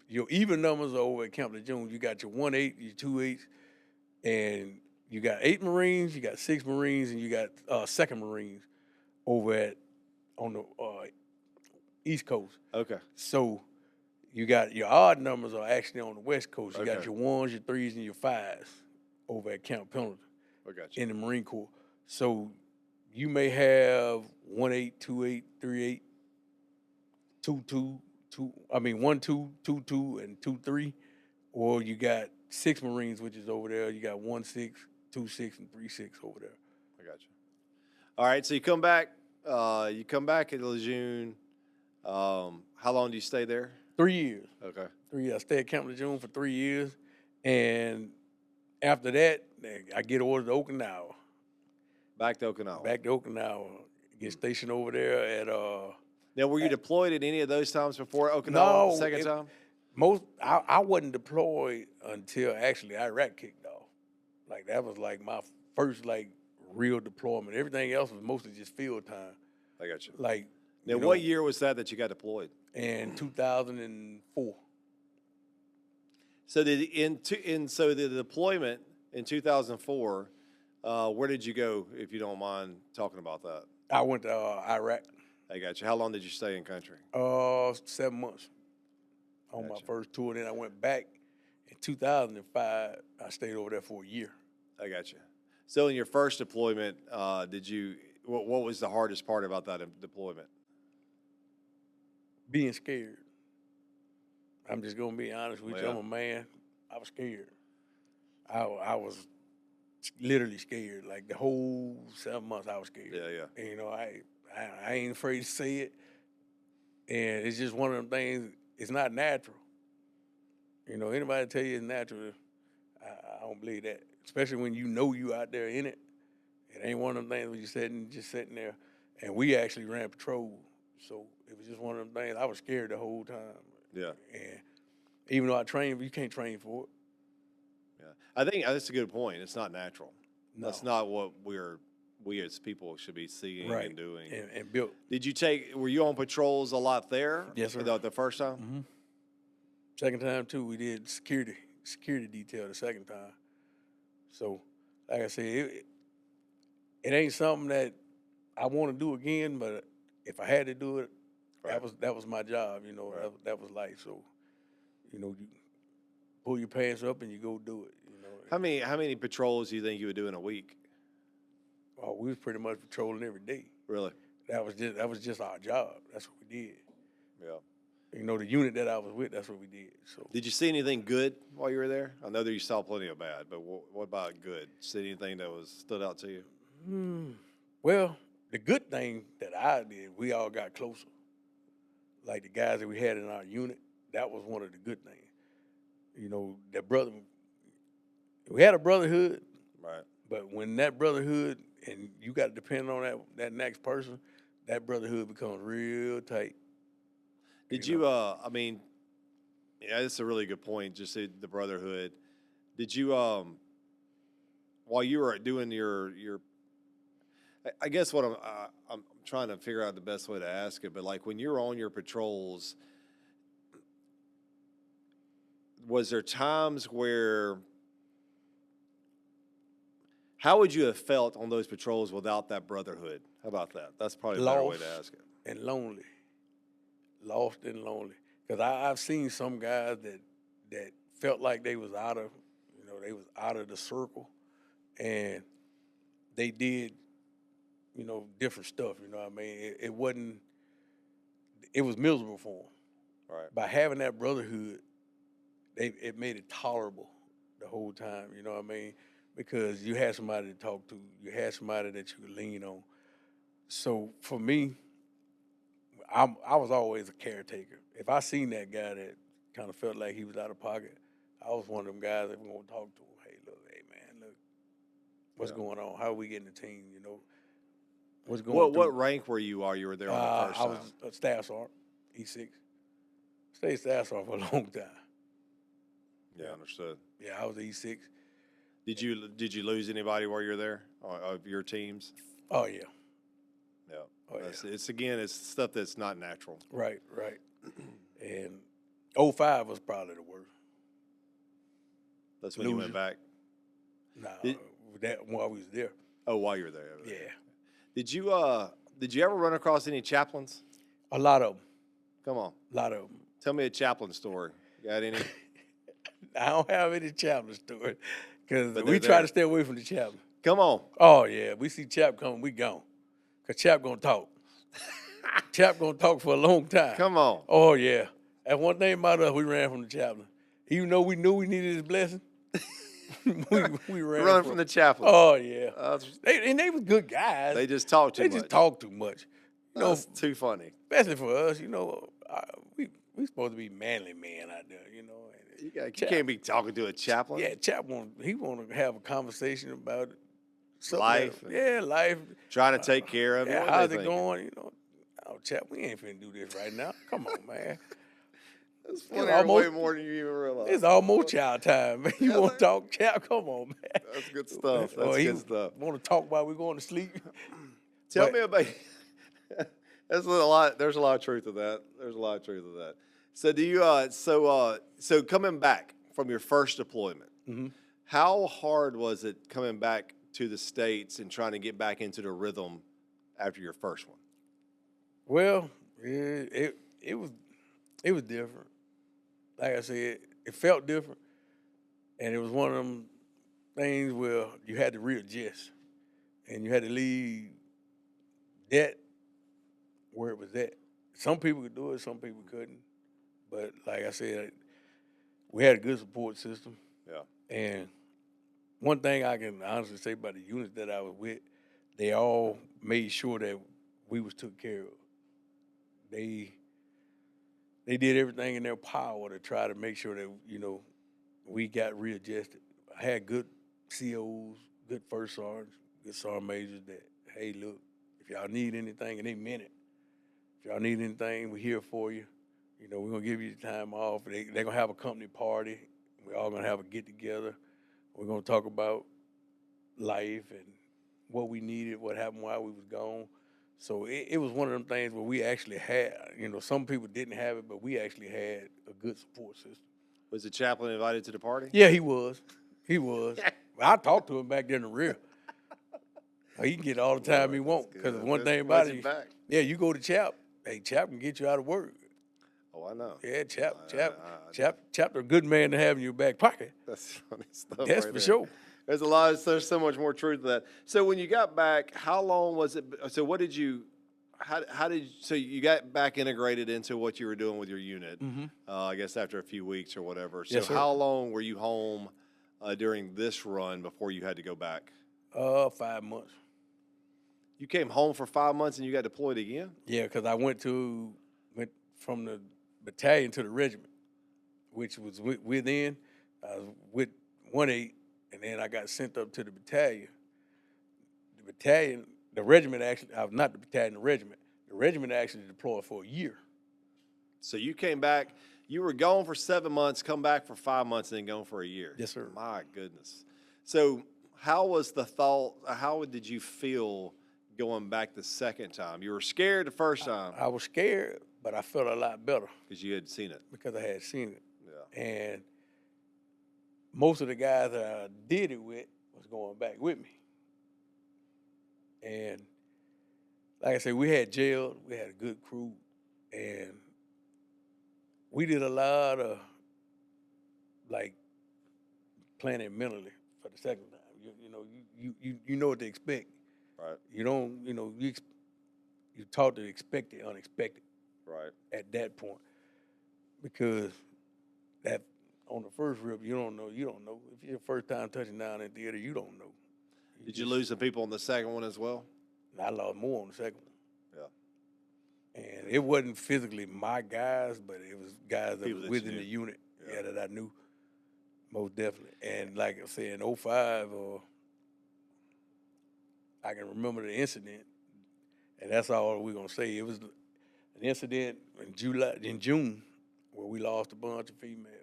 Your even numbers are over at Camp Lejeune. You got your 1/8, your 2/8, and you got 8 Marines, you got 6 Marines, and you got 2nd Marines over on the East Coast.
Okay.
So you got your odd numbers are actually on the West Coast. You got
Okay.
your 1s, your 3s, and your 5s over at Camp Pendleton
I got you.
in the Marine Corps. So you may have 1/8, 2/8, 3/8, 2/2, 1/2, 2/2, and 2/3, or you got 6 Marines, which is over there. You got 1/6, 2/6, and 3/6 over there.
I got you. All right. So you come back. You come back at Lejeune. How long do you stay there?
3 years.
Okay.
3 years. I stayed at Camp Lejeune for 3 years, and after that, I get ordered to Okinawa.
Back to Okinawa.
Back to Okinawa. Get stationed over there at
Now, were you deployed at any of those times before Okinawa?
No,
The second time.
I wasn't deployed until actually Iraq kicked off. Like that was like my first like real deployment. Everything else was mostly just field time.
I got you.
Like
Now,
you know,
what year was that you got deployed?
in 2004.
So so the deployment in 2004, where did you go? If you don't mind talking about that.
I went to Iraq.
I got you. How long did you stay in country?
7 months on my
Gotcha.
first tour. Then I went back in 2005. I stayed over there for a year.
I got you. So in your first deployment, what was the hardest part about that deployment?
Being scared. I'm just gonna be honest with you.
Well.
I'm a man. I was scared. I was literally scared. Like the whole 7 months, I was scared.
Yeah, yeah.
And, you know, I ain't afraid to say it. And it's just one of them things. It's not natural. You know, anybody tell you it's natural, I don't believe that. Especially when you know you out there in it. It ain't one of them things where you're just sitting there. And we actually ran patrol, so it was just one of them things. I was scared the whole time.
Yeah.
And even though I trained, you can't train for it.
Yeah. I think that's a good point. It's not natural.
No.
That's not what we as people should be seeing and doing.
And built.
Were you on patrols a lot there?
Yes, sir.
The first time?
Mm-hmm. Second time too, we did security detail the second time. So, like I said, it ain't something that I want to do again, but if I had to do it,
Right.
that was my job. You know,
Right.
that was life. So, you know, you pull your pants up and you go do it. You know,
How many patrols do you think you would do in a week?
oh, we was pretty much patrolling every day.
Really?
That was just our job. That's what we did.
Yeah.
You know, the unit that I was with, that's what we did. So
Did you see anything good while you were there? I know that you saw plenty of bad, but what about good? See anything that stood out to you?
Well, the good thing that I did, we all got closer. Like the guys that we had in our unit, that was one of the good things. You know, we had a brotherhood,
Right.
but when that brotherhood, and you got to depend on that next person, that brotherhood becomes real tight.
Did
You
you? I mean, yeah, that's a really good point. Just the brotherhood. Did you? While you were doing your, I guess what I'm trying to figure out the best way to ask it, but like when you're on your patrols, was there times where? How would you have felt on those patrols without that brotherhood? How about that? That's probably a better way to
Lost.
ask it.
And lonely, lost and lonely. Because I've seen some guys that felt like they was out of, they was out of the circle, and they did, different stuff. You know what I mean? It wasn't. It was miserable for them.
Right.
By having that brotherhood, it made it tolerable the whole time. You know what I mean? Because you had somebody to talk to, you had somebody that you could lean on. So for me, I was always a caretaker. If I seen that guy that kind of felt like he was out of pocket, I was one of them guys that was gonna talk to him. Hey man, look, what's going on? How are we getting the team? What's going on?
What rank were you while you were there on the first time?
I was a staff sergeant, E6. Stayed staff sergeant for a long time.
Yeah, understood.
Yeah, I was E6.
Did you lose anybody while you were there of your teams?
Oh yeah.
Yeah.
Oh, yeah.
It's stuff that's not natural.
Right. And 05 was probably the worst.
That's when you went back?
Nah, that while we was there.
Oh, while you were there.
Yeah.
Did you ever run across any chaplains?
A lot of them.
Come on.
A lot of them.
Tell me a chaplain story. You got any?
I don't have any chaplain story because
But
we
they're
try
there.
to stay away from the chaplain.
Come on.
Oh, yeah. We see Chap coming, we gone. Because Chap going to talk. Chap going to talk for a long time.
Come on.
Oh, yeah. And one thing about us, we ran from the chaplain. Even though we knew we needed his blessing, we ran
Running from the chaplain.
Oh, yeah. They were good guys.
They just talk too much.
They just talk too much.
That's too funny.
Especially for us, we supposed to be manly men out there,
You can't be talking to a chaplain.
Yeah, Chap want to have a conversation about
Life.
Life.
Trying to take care of it.
Yeah,
What
how's
they
it
think?
going? Oh, Chap, we ain't finna do this right now. Come on, man.
It's funny way more than you even realize.
It's almost child time, man. You want to talk, Chap? Come on, man.
That's good stuff.
Or
That's
he
good stuff.
Want to talk while we're going to sleep?
Tell me about. There's a lot of truth to that. There's a lot of truth to that. So do you? So coming back from your first deployment, how hard was it coming back to the States and trying to get back into the rhythm after your first one?
Well, it was different. Like I said, it felt different, and it was one of them things where you had to readjust, and you had to leave that where it was at. Some people could do it, some people couldn't. But like I said, we had a good support system.
Yeah.
And one thing I can honestly say about the units that I was with, they all made sure that we was took care of. They did everything in their power to try to make sure that, we got readjusted. I had good COs, good first sergeants, good sergeant majors that, hey, look, if y'all need anything, and they meant it. If y'all need anything, we're here for you. We're going to give you the time off. They're going to have a company party. We're all going to have a get-together. We're going to talk about life and what we needed, what happened while we was gone. So it was one of them things where we actually had, some people didn't have it, but we actually had a good support system.
Was the chaplain invited to the party?
Yeah, he was. I talked to him back there in the rear. He can get all the time he wants. Because one thing about it, you go to Chap. Hey, Chap can get you out of work.
Oh, I know.
Yeah, Chap, a good man to have in your back pocket.
That's funny stuff.
That's
right
for
there.
sure.
There's so much more truth to that. So when you got back, how long was it? So what did you? So you got back integrated into what you were doing with your unit? I guess after a few weeks or whatever. So
Yes, sir.
how long were you home during this run before you had to go back?
5 months.
You came home for 5 months and you got deployed again?
Yeah, because I went from the battalion to the regiment, which was within. I was with 1-8, and then I got sent up to the battalion. The regiment actually, not the battalion, the regiment. The regiment actually deployed for a year.
So you came back, you were gone for 7 months, come back for 5 months, and then gone for a year.
Yes, sir.
My goodness. So how was the thought, how did you feel going back the second time? You were scared the first time.
I was scared, but I felt a lot better.
Because you had seen it.
Because I had seen it.
Yeah.
And most of the guys that I did it with was going back with me. And like I said, we had jail, we had a good crew, and we did a lot of like planning mentally for the second time. You know what to expect.
Right.
You don't, you taught to expect the unexpected.
Right.
At that point, because that on the first rip, you don't know. If it's your first time touching down in theater, you don't know.
Did you lose some people on the second one as well?
I lost more on the second one.
Yeah.
And it wasn't physically my guys, but it was guys that
People
was
that
within
you
the
knew.
unit, that I knew, most definitely. And like I said, in 05, I can remember the incident, and that's all we're gonna say. It was an incident in June, where we lost a bunch of females.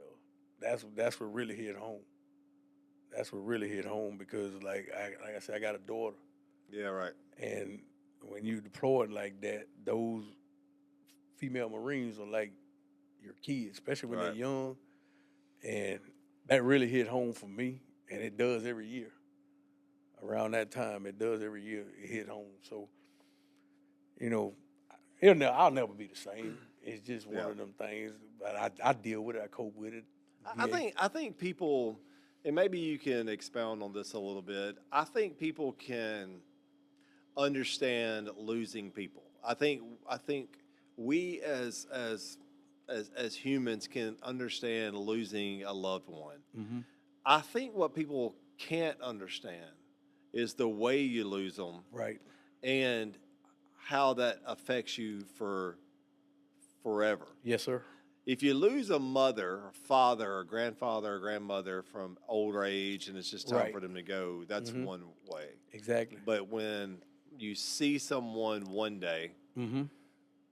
That's what really hit home. That's what really hit home because, like I said, I got a daughter.
Yeah, right.
And when you deployed like that, those female Marines are like your kids, especially when they're young. And that really hit home for me, and it does every year. Around that time, it does every year. It hit home. So, I'll never be the same. It's just one of them things. But I deal with it. I cope with it.
I think people, and maybe you can expound on this a little bit. I think people can understand losing people. I think we as humans can understand losing a loved one.
Mm-hmm.
I think what people can't understand is the way you lose them,
Right.
and how that affects you for forever.
Yes, sir.
If you lose a mother, or father, or grandfather, or grandmother from older age, and it's just time for them to go, that's one way.
Exactly.
But when you see someone one day,
Mm-hmm.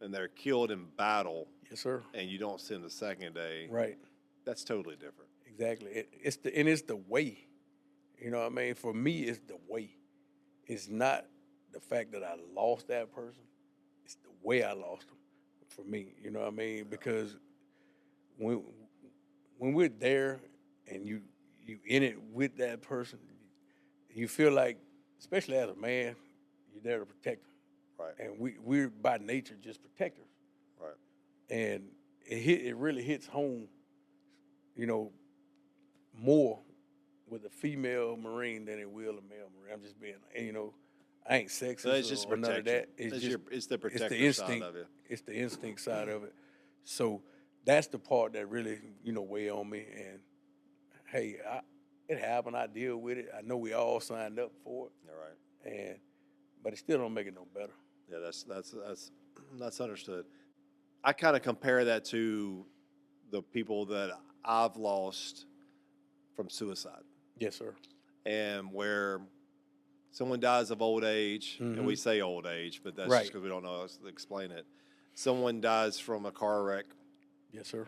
and they're killed in battle,
Yes, sir.
and you don't see them the second day,
Right.
that's totally different.
Exactly. It's the way. You know what I mean? For me, it's the way. It's not the fact that I lost that person. It's the way I lost them. For me, you know what I mean? Because when we're there and you in it with that person, you feel like, especially as a man, you're there to protect them.
Right.
And we're by nature just protectors.
Right.
And it really hits home, more with a female Marine than it will a male Marine. I'm just being, I ain't sexist
So it's just
or none of that.
It's the protector
the instinct,
side of it.
It's the instinct side of it. So that's the part that really, weigh on me. And hey, it happened. I deal with it. I know we all signed up for it.
All right.
But it still don't make it no better.
Yeah, that's understood. I kind of compare that to the people that I've lost from suicide,
Yes, sir.
and where someone dies of old age, and we say old age, but that's just
Right.
because we don't know how to explain it. Someone dies from a car wreck.
Yes, sir.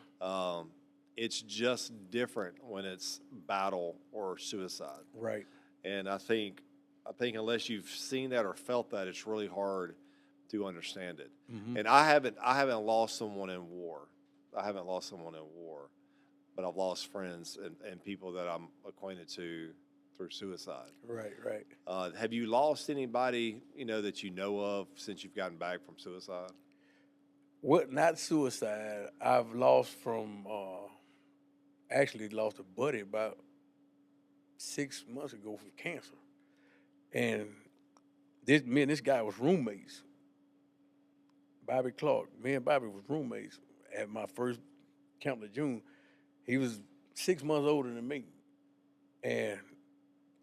It's just different when it's battle or suicide.
Right.
And I think unless you've seen that or felt that, it's really hard to understand it.
Mm-hmm.
And I haven't lost someone in war. But I've lost friends and people that I'm acquainted to through suicide.
Right.
Have you lost anybody that you know of since you've gotten back from suicide?
What? Not suicide. I've lost from. Actually, lost a buddy about 6 months ago from cancer, and me and this guy was roommates. Bobby Clark. Me and Bobby was roommates at my first Camp of June. He was 6 months older than me, and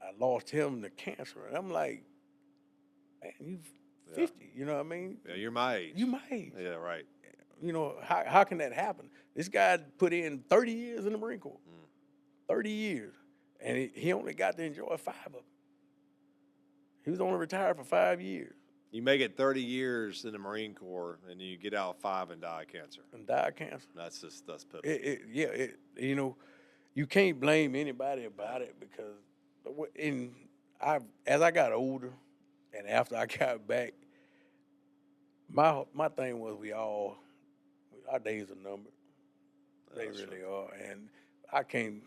I lost him to cancer. And I'm like, man, you 50. You know what I mean?
Yeah, you're my age.
You my age.
Yeah, right.
How can that happen? This guy put in 30 years in the Marine Corps. 30 years. And he only got to enjoy 5 of them. He was only retired for 5 years.
You make it 30 years in the Marine Corps, and you get out 5 and die of cancer.
And died of cancer.
That's pitiful.
You can't blame anybody about it because as I got older and after I got back, my thing was our days are numbered. They really are. And I can't,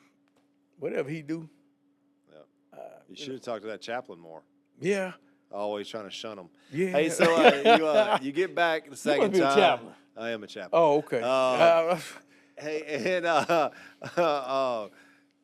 whatever he do.
Yeah. You should have talked to that chaplain more.
Yeah.
Always trying to shun them.
Yeah.
Hey, so you get back the second
You must be
time.
a chaplain.
I am a chaplain.
Oh, okay.
Hey, and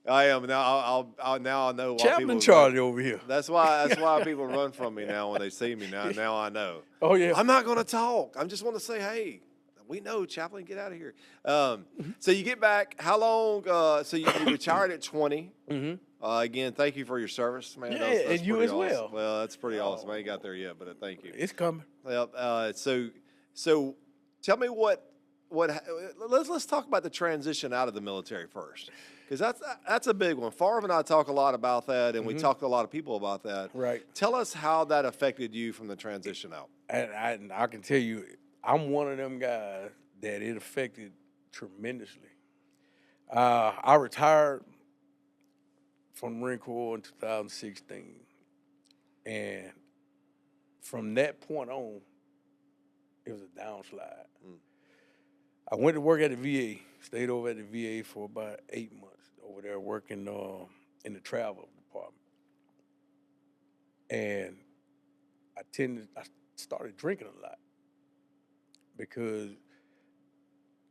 I am now. Now I know why
Chaplain
people
Charlie
run.
over here.
That's why people run from me now when they see me. Now I know.
Oh, yeah.
I'm not going to talk. I just want to say, hey, we know, Chaplain, get out of here. So you get back. How long? So you retired at 20. Mm-hmm.
Mm-hmm.
Again, thank you for your service, man.
Yeah,
That's
and you
pretty
as
awesome.
well.
Well, that's pretty awesome. I ain't got there yet, but thank you.
It's coming.
Well, so tell me what let's talk about the transition out of the military first, because that's a big one. Favre and I talk a lot about that, and we talk to a lot of people about that.
Right.
Tell us how that affected you from the transition out.
And I can tell you, I'm one of them guys that it affected tremendously. I retired from the Marine Corps in 2016, and from that point on, it was a downslide. I went to work at the VA, stayed over at the VA for about 8 months over there working in the travel department. And I started drinking a lot because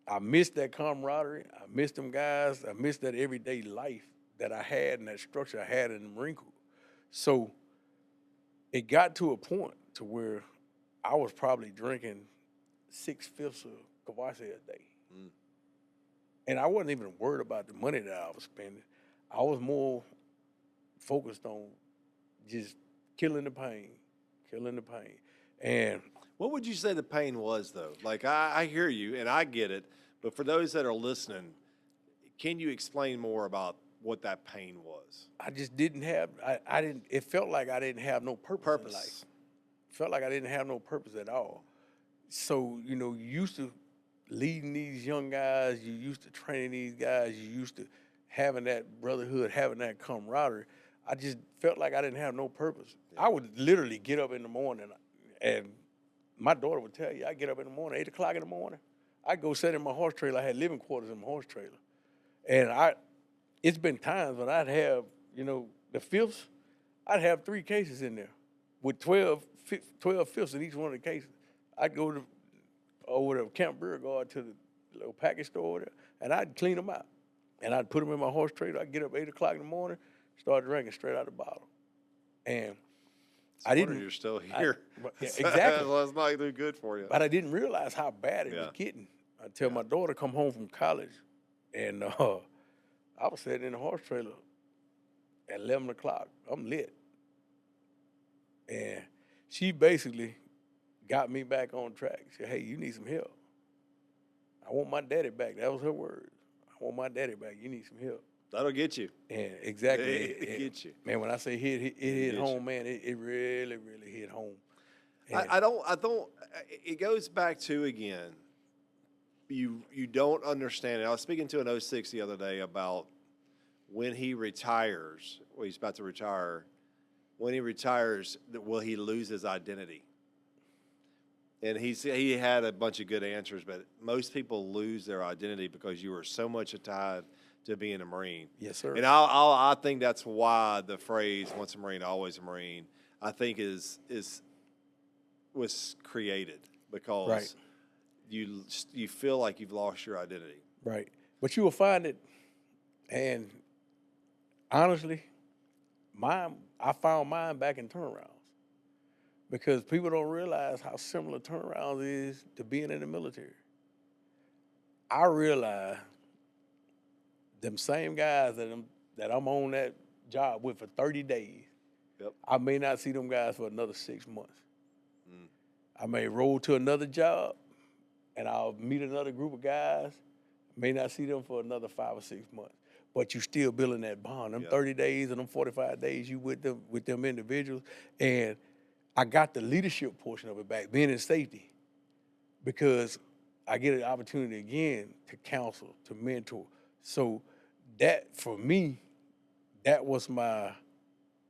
I missed that camaraderie. I missed them guys. I missed that everyday life that I had and that structure I had in the Marine Corps. So it got to a point to where I was probably drinking 6/5 of Kvasse a day. And I wasn't even worried about the money that I was spending. I was more focused on just killing the pain. And
What would you say the pain was, though? Like, I hear you, and I get it, but for those that are listening, can you explain more about what that pain was?
I just didn't have, I didn't, it felt like I didn't have no purpose in life. Felt like I didn't have no purpose at all. So, you used to leading these young guys, you used to training these guys, you used to having that brotherhood, having that camaraderie. I just felt like I didn't have no purpose. I would literally get up in the morning, and my daughter would tell you, I get up in the morning, 8 o'clock in the morning. I'd go sit in my horse trailer. I had living quarters in my horse trailer. And it's been times when I'd have, the fifths, I'd have 3 cases in there with 12 fifths in each one of the cases. I'd go over to Camp Beauregard to the little package store over there, and I'd clean them out. And I'd put them in my horse trailer. I'd get up 8 o'clock in the morning, start drinking straight out of the bottle. And I didn't.
You're still here.
Exactly.
Well, it's not too good for you.
But I didn't realize how bad it was getting until my daughter come home from college, and I was sitting in the horse trailer at 11 o'clock. I'm lit. And she basically got me back on track. She said, hey, you need some help. I want my daddy back. That was her words. I want my daddy back. You need some help.
That'll get you.
And exactly.
It gets you.
Man, when I say it hit home, man, it really, really hit home.
I don't, it goes back to, again, you don't understand it. I was speaking to an 06 the other day about when he retires, well, he's about to retire, when he retires, will he lose his identity? And he had a bunch of good answers, but most people lose their identity because you are so much tied to being a Marine.
Yes, sir.
And I think that's why the phrase "once a Marine, always a Marine" I think was created, because you feel like you've lost your identity.
Right. But you will find it, and honestly, I found mine back in turnarounds. Because people don't realize how similar turnarounds is to being in the military. I realize them same guys that I'm on that job with for 30 days, I may not see them guys for another 6 months. I may roll to another job, and I'll meet another group of guys, may not see them for another 5 or 6 months. But you still building that bond. Them 30 days and them 45 days you with them individuals. And I got the leadership portion of it back, being in safety, because I get an opportunity again to counsel, to mentor. So that, for me, that was my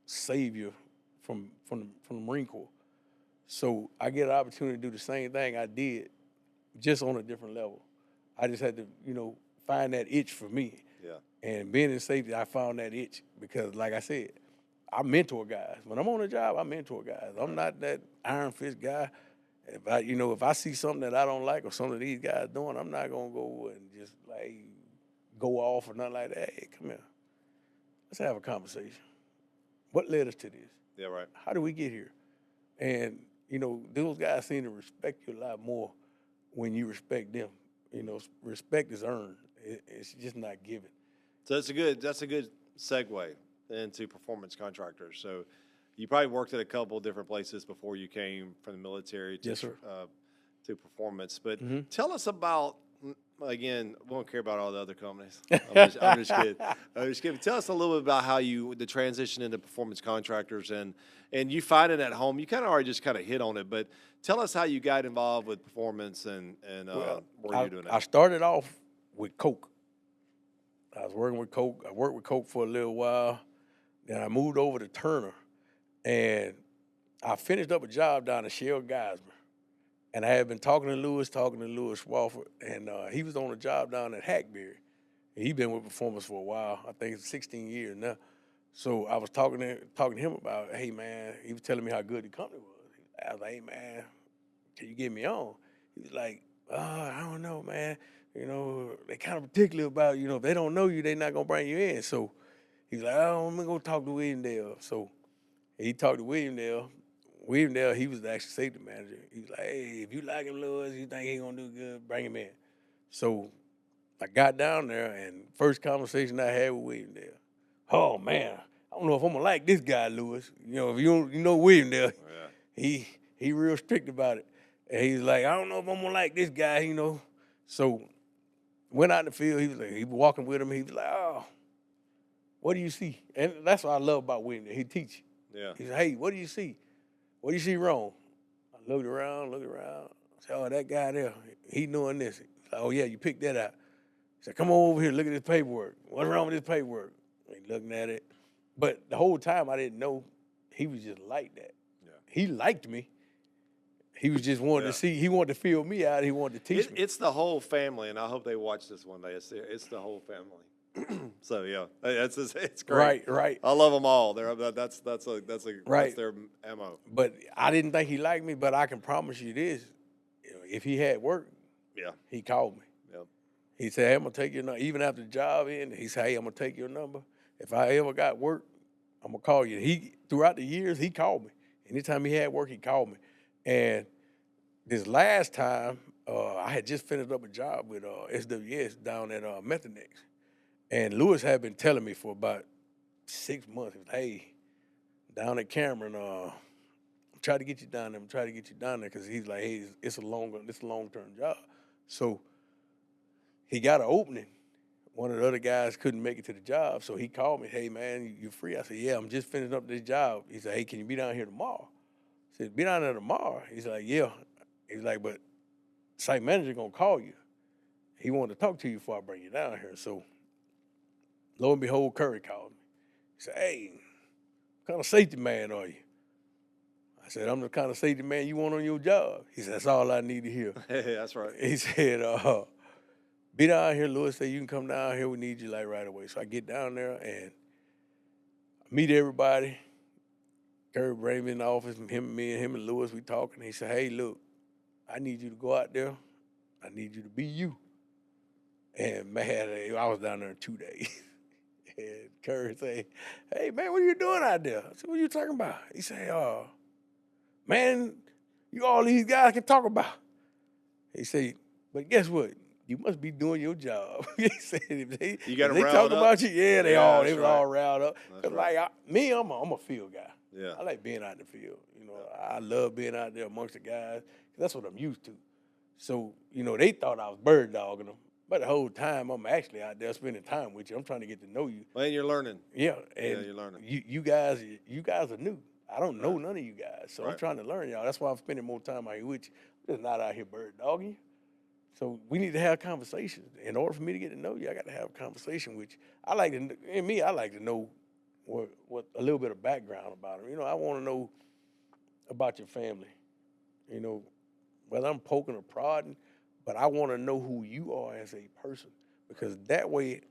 savior from the Marine Corps. So I get an opportunity to do the same thing I did, just on a different level. I just had to, find that itch for me.
Yeah.
And being in safety, I found that itch because, like I said, I mentor guys. When I'm on a job, I mentor guys. I'm not that iron fist guy. If I see something that I don't like or something these guys doing, I'm not gonna go and just like go off or nothing like that. Hey, come here. let's have a conversation. What led us to this?
Yeah, right.
How did we get here? And, you know, those guys seem to respect you a lot more when you respect them. You know, respect is earned. It's just not given.
So that's a good segue into performance contractors. So you probably worked at a couple of different places before you came from the military to,
Yes, sir.
To performance. But tell us about, again, we won't care about all the other companies. I'm just kidding. I'm just kidding. Tell us a little bit about how the transition into performance contractors and you find it at home. You kind of already just kind of hit on it, but tell us how you got involved with performance and where you're doing that.
I started off with Coke. I was working with Coke. I worked with Coke for a little while. Then I moved over to Turner, and I finished up a job down at Shell Geismar. And I had been talking to Lewis Schwalford, and he was on a job down at Hackberry. He'd been with Performance for a while. I think it's 16 years now. So I was talking to him about, hey, man, he was telling me how good the company was. I was like, hey, man, can you get me on? He was like, I don't know, man. You know, they kind of particular about, you know, if they don't know you, they're not going to bring you in. So he was like, oh, I'm going to go talk to Williamdale. So he talked to Williamdale. Williamdale, he was the actual safety manager. He was like, hey, if you like him, Lewis, you think he going to do good, bring him in. So I got down there, and first conversation I had with Williamdale, oh, man, I don't know if I'm going to like this guy, Lewis. You know, if you know Williamdale, he real strict about it. And he's like, I don't know if I'm going to like this guy, you know. So went out in the field. He was walking with him. He was like, oh, what do you see? And that's what I love about Williamdale. He teach you.
Yeah.
He said, hey, what do you see? What do you see wrong? I looked around. I said, oh, that guy there, he doing this. He's like, oh, yeah, you picked that out. He said, come on over here, look at this paperwork. What's wrong with this paperwork? He looking at it. But the whole time I didn't know he was just like that. Yeah. He liked me. He was just wanting to see, he wanted to feel me out. He wanted to teach me.
It's the whole family, and I hope they watch this one day. It's the whole family. So yeah, it's great.
Right.
I love them all. That's their MO.
But I didn't think he liked me. But I can promise you this: if he had work, he called me.
Yeah.
He said, "Hey, I'm gonna take your number." Even after the job ended, he said, "Hey, I'm gonna take your number. If I ever got work, I'm gonna call you." Throughout the years, he called me. Anytime he had work, he called me. And this last time, I had just finished up a job with SWS down at Methanex. And Lewis had been telling me for about 6 months, he was, hey, down at Cameron, I'm trying to get you down there. Because he's like, hey, it's a long-term job. So he got an opening. One of the other guys couldn't make it to the job, so he called me, hey, man, you free? I said, yeah, I'm just finishing up this job. He said, hey, can you be down here tomorrow? I said, be down there tomorrow? He's like, yeah. He's like, but site manager going to call you. He wanted to talk to you before I bring you down here. So lo and behold, Curry called me. He said, hey, what kind of safety man are you? I said, I'm the kind of safety man you want on your job. He said, that's all I need to hear.
That's right.
He said, be down here. Lewis said, you can come down here. We need you like right away. So I get down there and meet everybody. Curry bring me in the office, me and Lewis, we talking. He said, hey, look, I need you to go out there. I need you to be you. And man, I was down there in 2 days. And Curry said, hey, man, what are you doing out there? I said, what are you talking about? He said, man, you all these guys can talk about. He said, but guess what? You must be doing your job. He said, if they talk about you, they was all riled up. Like I'm a field guy.
Yeah.
I like being out in the field. You know, I love being out there amongst the guys. That's what I'm used to. So, you know, they thought I was bird dogging them. But the whole time I'm actually out there spending time with you. I'm trying to get to know you.
Well, and you're learning.
Yeah. And
you're learning.
You guys are new. I don't know none of you guys. So I'm trying to learn y'all. That's why I'm spending more time out here with you. I'm just not out here bird dogging you. So we need to have conversations. In order for me to get to know you, I got to have a conversation with you. I like to know what a little bit of background about them. You know, I want to know about your family. You know, whether I'm poking or prodding, but I want to know who you are as a person, because that way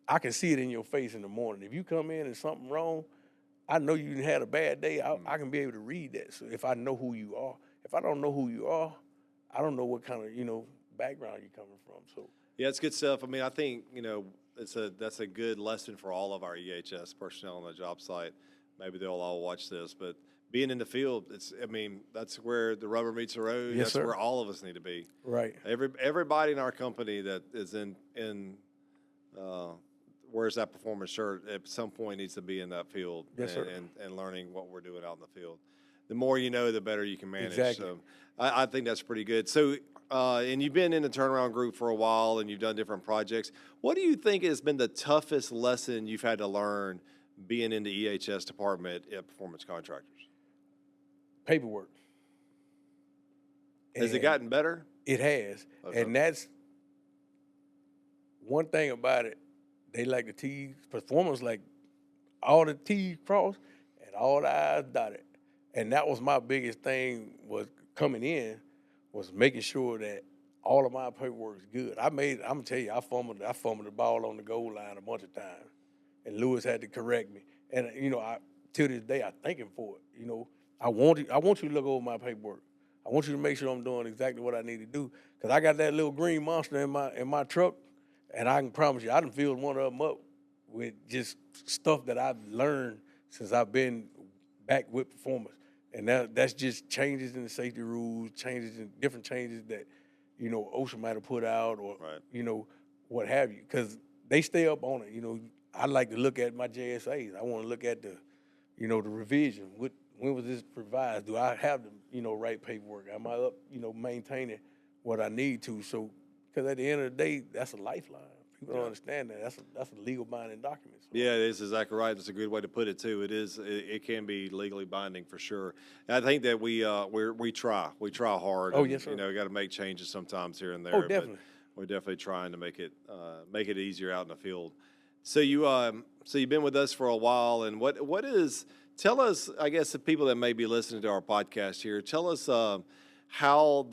I can see it in your face in the morning. If you come in and something wrong, I know you had a bad day. I can be able to read that. So if I know who you are, if I don't know who you are, I don't know what kind of, background you're coming from. So
yeah, it's good stuff. I mean, I think, that's a good lesson for all of our EHS personnel on the job site. Maybe they'll all watch this, but being in the field, that's where the rubber meets the road.
Yes,
That's
sir.
where all of us need to be.
Right.
Everybody in our company that is in wears that performance shirt at some point needs to be in that field.
Yes, sir.
And learning what we're doing out in the field. The more you know, the better you can manage.
Exactly.
So I think that's pretty good. So, and you've been in the turnaround group for a while and you've done different projects. What do you think has been the toughest lesson you've had to learn being in the EHS department at Performance Contractors?
Paperwork.
Has it gotten better?
It has.
Okay.
And that's one thing about it. They like the T's, performance like all the T's crossed and all the I's dotted. And that was my biggest thing was coming in, was making sure that all of my paperwork is good. I'm gonna tell you, I fumbled the ball on the goal line a bunch of times. And Lewis had to correct me. And till this day I thank him for it. I want you to look over my paperwork. I want you to make sure I'm doing exactly what I need to do. Because I got that little green monster in my truck, and I can promise you, I done filled one of them up with just stuff that I've learned since I've been back with Performance. And that's just changes in the safety rules, different changes that, OSHA might have put out or,
Right.
What have you. Because they stay up on it. I like to look at my JSAs. I want to look at the revision. When was this revised? Do I have the, right paperwork? Am I up, maintaining what I need to? So, because at the end of the day, that's a lifeline. People don't understand that. That's a legal binding document. So.
Yeah, it is exactly right. That's a good way to put it too. It can be legally binding for sure. And I think that we try hard.
Oh,
and,
yes, sir.
We got to make changes sometimes here and there.
Oh, definitely.
But we're definitely trying to make it easier out in the field. So you've been with us for a while, and tell us, I guess, the people that may be listening to our podcast here, tell us how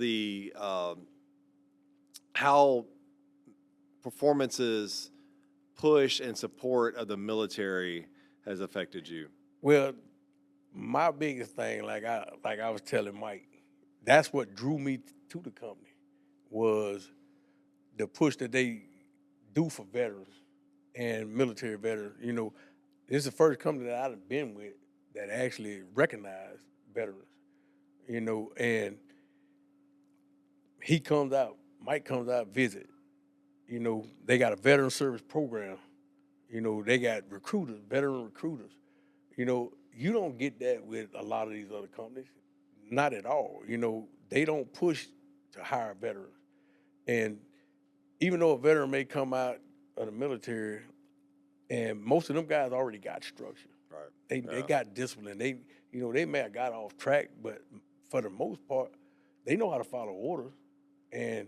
Performance's push and support of the military has affected you.
Well, my biggest thing, like I was telling Mike, that's what drew me to the company was the push that they do for veterans and military veterans. This is the first company that I've been with that actually recognized veterans. And Mike comes out, visit. They got a veteran service program. They got veteran recruiters. You don't get that with a lot of these other companies. Not at all. They don't push to hire veterans. And even though a veteran may come out of the military, and most of them guys already got structure.
Right.
They got discipline. They may have got off track, but for the most part, they know how to follow orders. And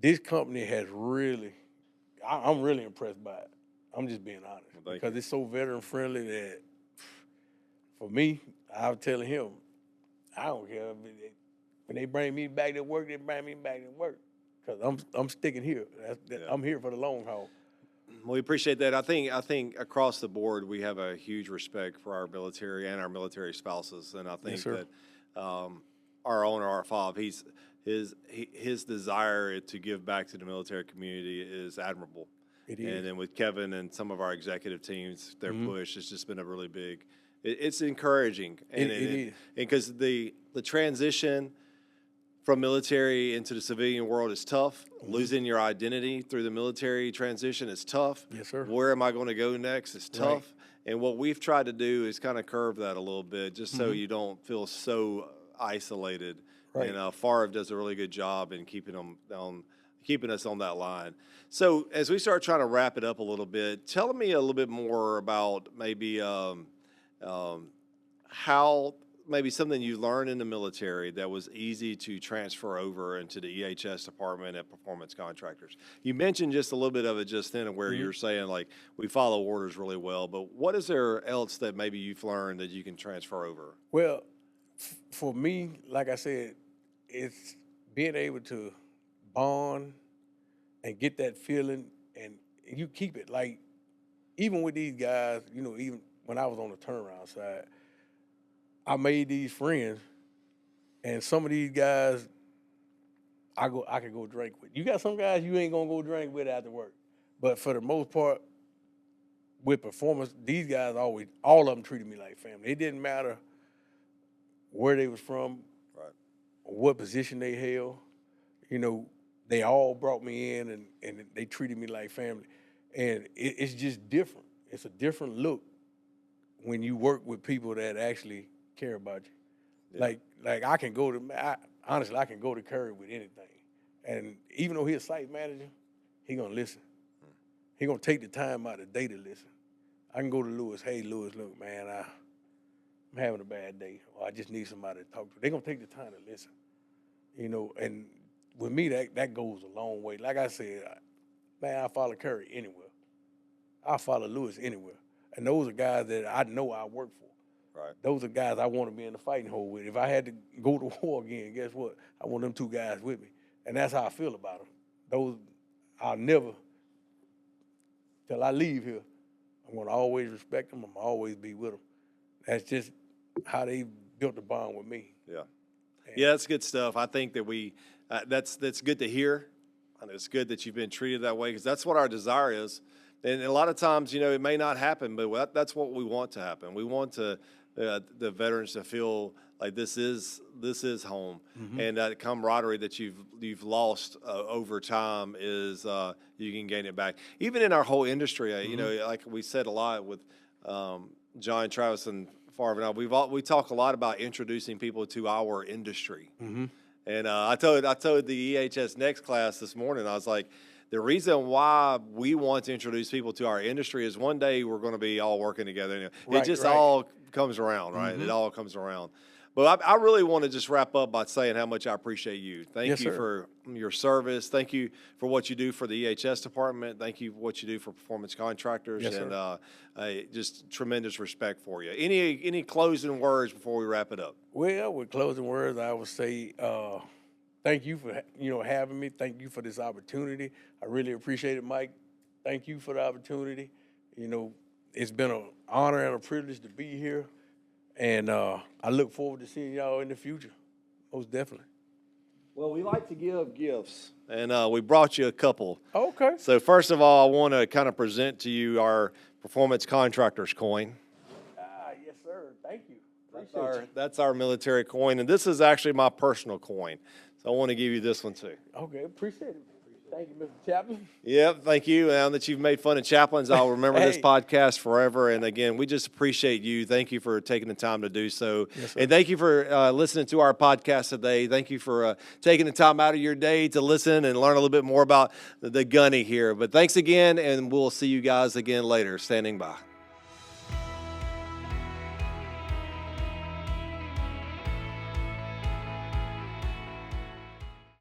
this company has really, I'm really impressed by it. I'm just being honest.
Well,
because it's so veteran friendly that for me, I was telling him, I don't care. When they bring me back to work, they bring me back to work. Because I'm sticking here. I'm here for the long haul.
We appreciate that. I think across the board we have a huge respect for our military and our military spouses, and I think that our owner, R5, his desire to give back to the military community is admirable.
It is.
And then with Kevin and some of our executive teams, their push has just been a really big. It's encouraging, and
it is.
Because the transition from military into the civilian world is tough. Losing your identity through the military transition is tough.
Yes, sir.
Where am I going to go next is tough. Right. And what we've tried to do is kind of curve that a little bit, just so you don't feel so isolated.
Right.
And Favre does a really good job in keeping us on that line. So as we start trying to wrap it up a little bit, tell me a little bit more about maybe how maybe something you learned in the military that was easy to transfer over into the EHS department at Performance Contractors. You mentioned just a little bit of it just then, where you're saying like we follow orders really well, but what is there else that maybe you've learned that you can transfer over?
Well, for me, like I said, it's being able to bond and get that feeling, and you keep it. Like, even with these guys, even when I was on the turnaround side, I made these friends, and some of these guys I could go drink with. You got some guys you ain't gonna go drink with after work, But for the most part, with performance, these guys all of them treated me like family. It didn't matter where they was from,
Right.
or what position they held. You know, they all brought me in and they treated me like family. And it's just different. It's a different look when you work with people that actually care about you. Yeah. Like I can go to, honestly, I can go to Curry with anything. And even though he's a site manager, he gonna listen. He gonna take the time out of the day to listen. I can go to Lewis, hey, Lewis, look, man, I'm having a bad day, or I just need somebody to talk to. They're gonna take the time to listen. You know, and with me, that goes a long way. Like I said, man, I follow Curry anywhere. I follow Lewis anywhere. And those are guys that I know I work for.
Right.
Those are guys I want to be in the fighting hole with. If I had to go to war again, guess what? I want them two guys with me. And that's how I feel about them. Those, I'll never, till I leave here, I'm going to always respect them. I'm going to always be with them. That's just how they built the bond with me.
Yeah. Yeah, that's good stuff. I think that that's good to hear. And it's good that you've been treated that way because that's what our desire is. And a lot of times, you know, it may not happen, but that's what we want to happen. We want the veterans to feel like this is home, and that camaraderie that you've lost over time is you can gain it back. Even in our whole industry, you know, like we said a lot with John, Travis, and Farv and I, we talk a lot about introducing people to our industry. And I told the EHS Next class this morning, I was like, the reason why we want to introduce people to our industry is one day we're going to be all working together. It just all comes around, right? It all comes around. But I really want to just wrap up by saying how much I appreciate you. Thank you for your service. Thank you for what you do for the EHS department. Thank you for what you do for Performance Contractors.
Yes,
and just tremendous respect for you. Any closing words before we wrap it up?
Well, with closing words, I would say thank you for having me. Thank you for this opportunity. I really appreciate it, Mike. Thank you for the opportunity. You know, it's been an honor and a privilege to be here. And I look forward to seeing y'all in the future, most definitely.
Well, we like to give gifts, and we brought you a couple.
Okay.
So first of all, I want to kind of present to you our Performance Contractors coin.
Yes, sir. Thank you.
That's our military coin, and this is actually my personal coin. So I want to give you this one too.
Okay, appreciate it. Thank you, Mr. Chaplain.
Yep, thank you. Now that you've made fun of chaplains, I'll remember this podcast forever. And again, we just appreciate you. Thank you for taking the time to do so.
Yes, sir.
And thank you for listening to our podcast today. Thank you for taking the time out of your day to listen and learn a little bit more about the Gunny here. But thanks again, and we'll see you guys again later. Standing by.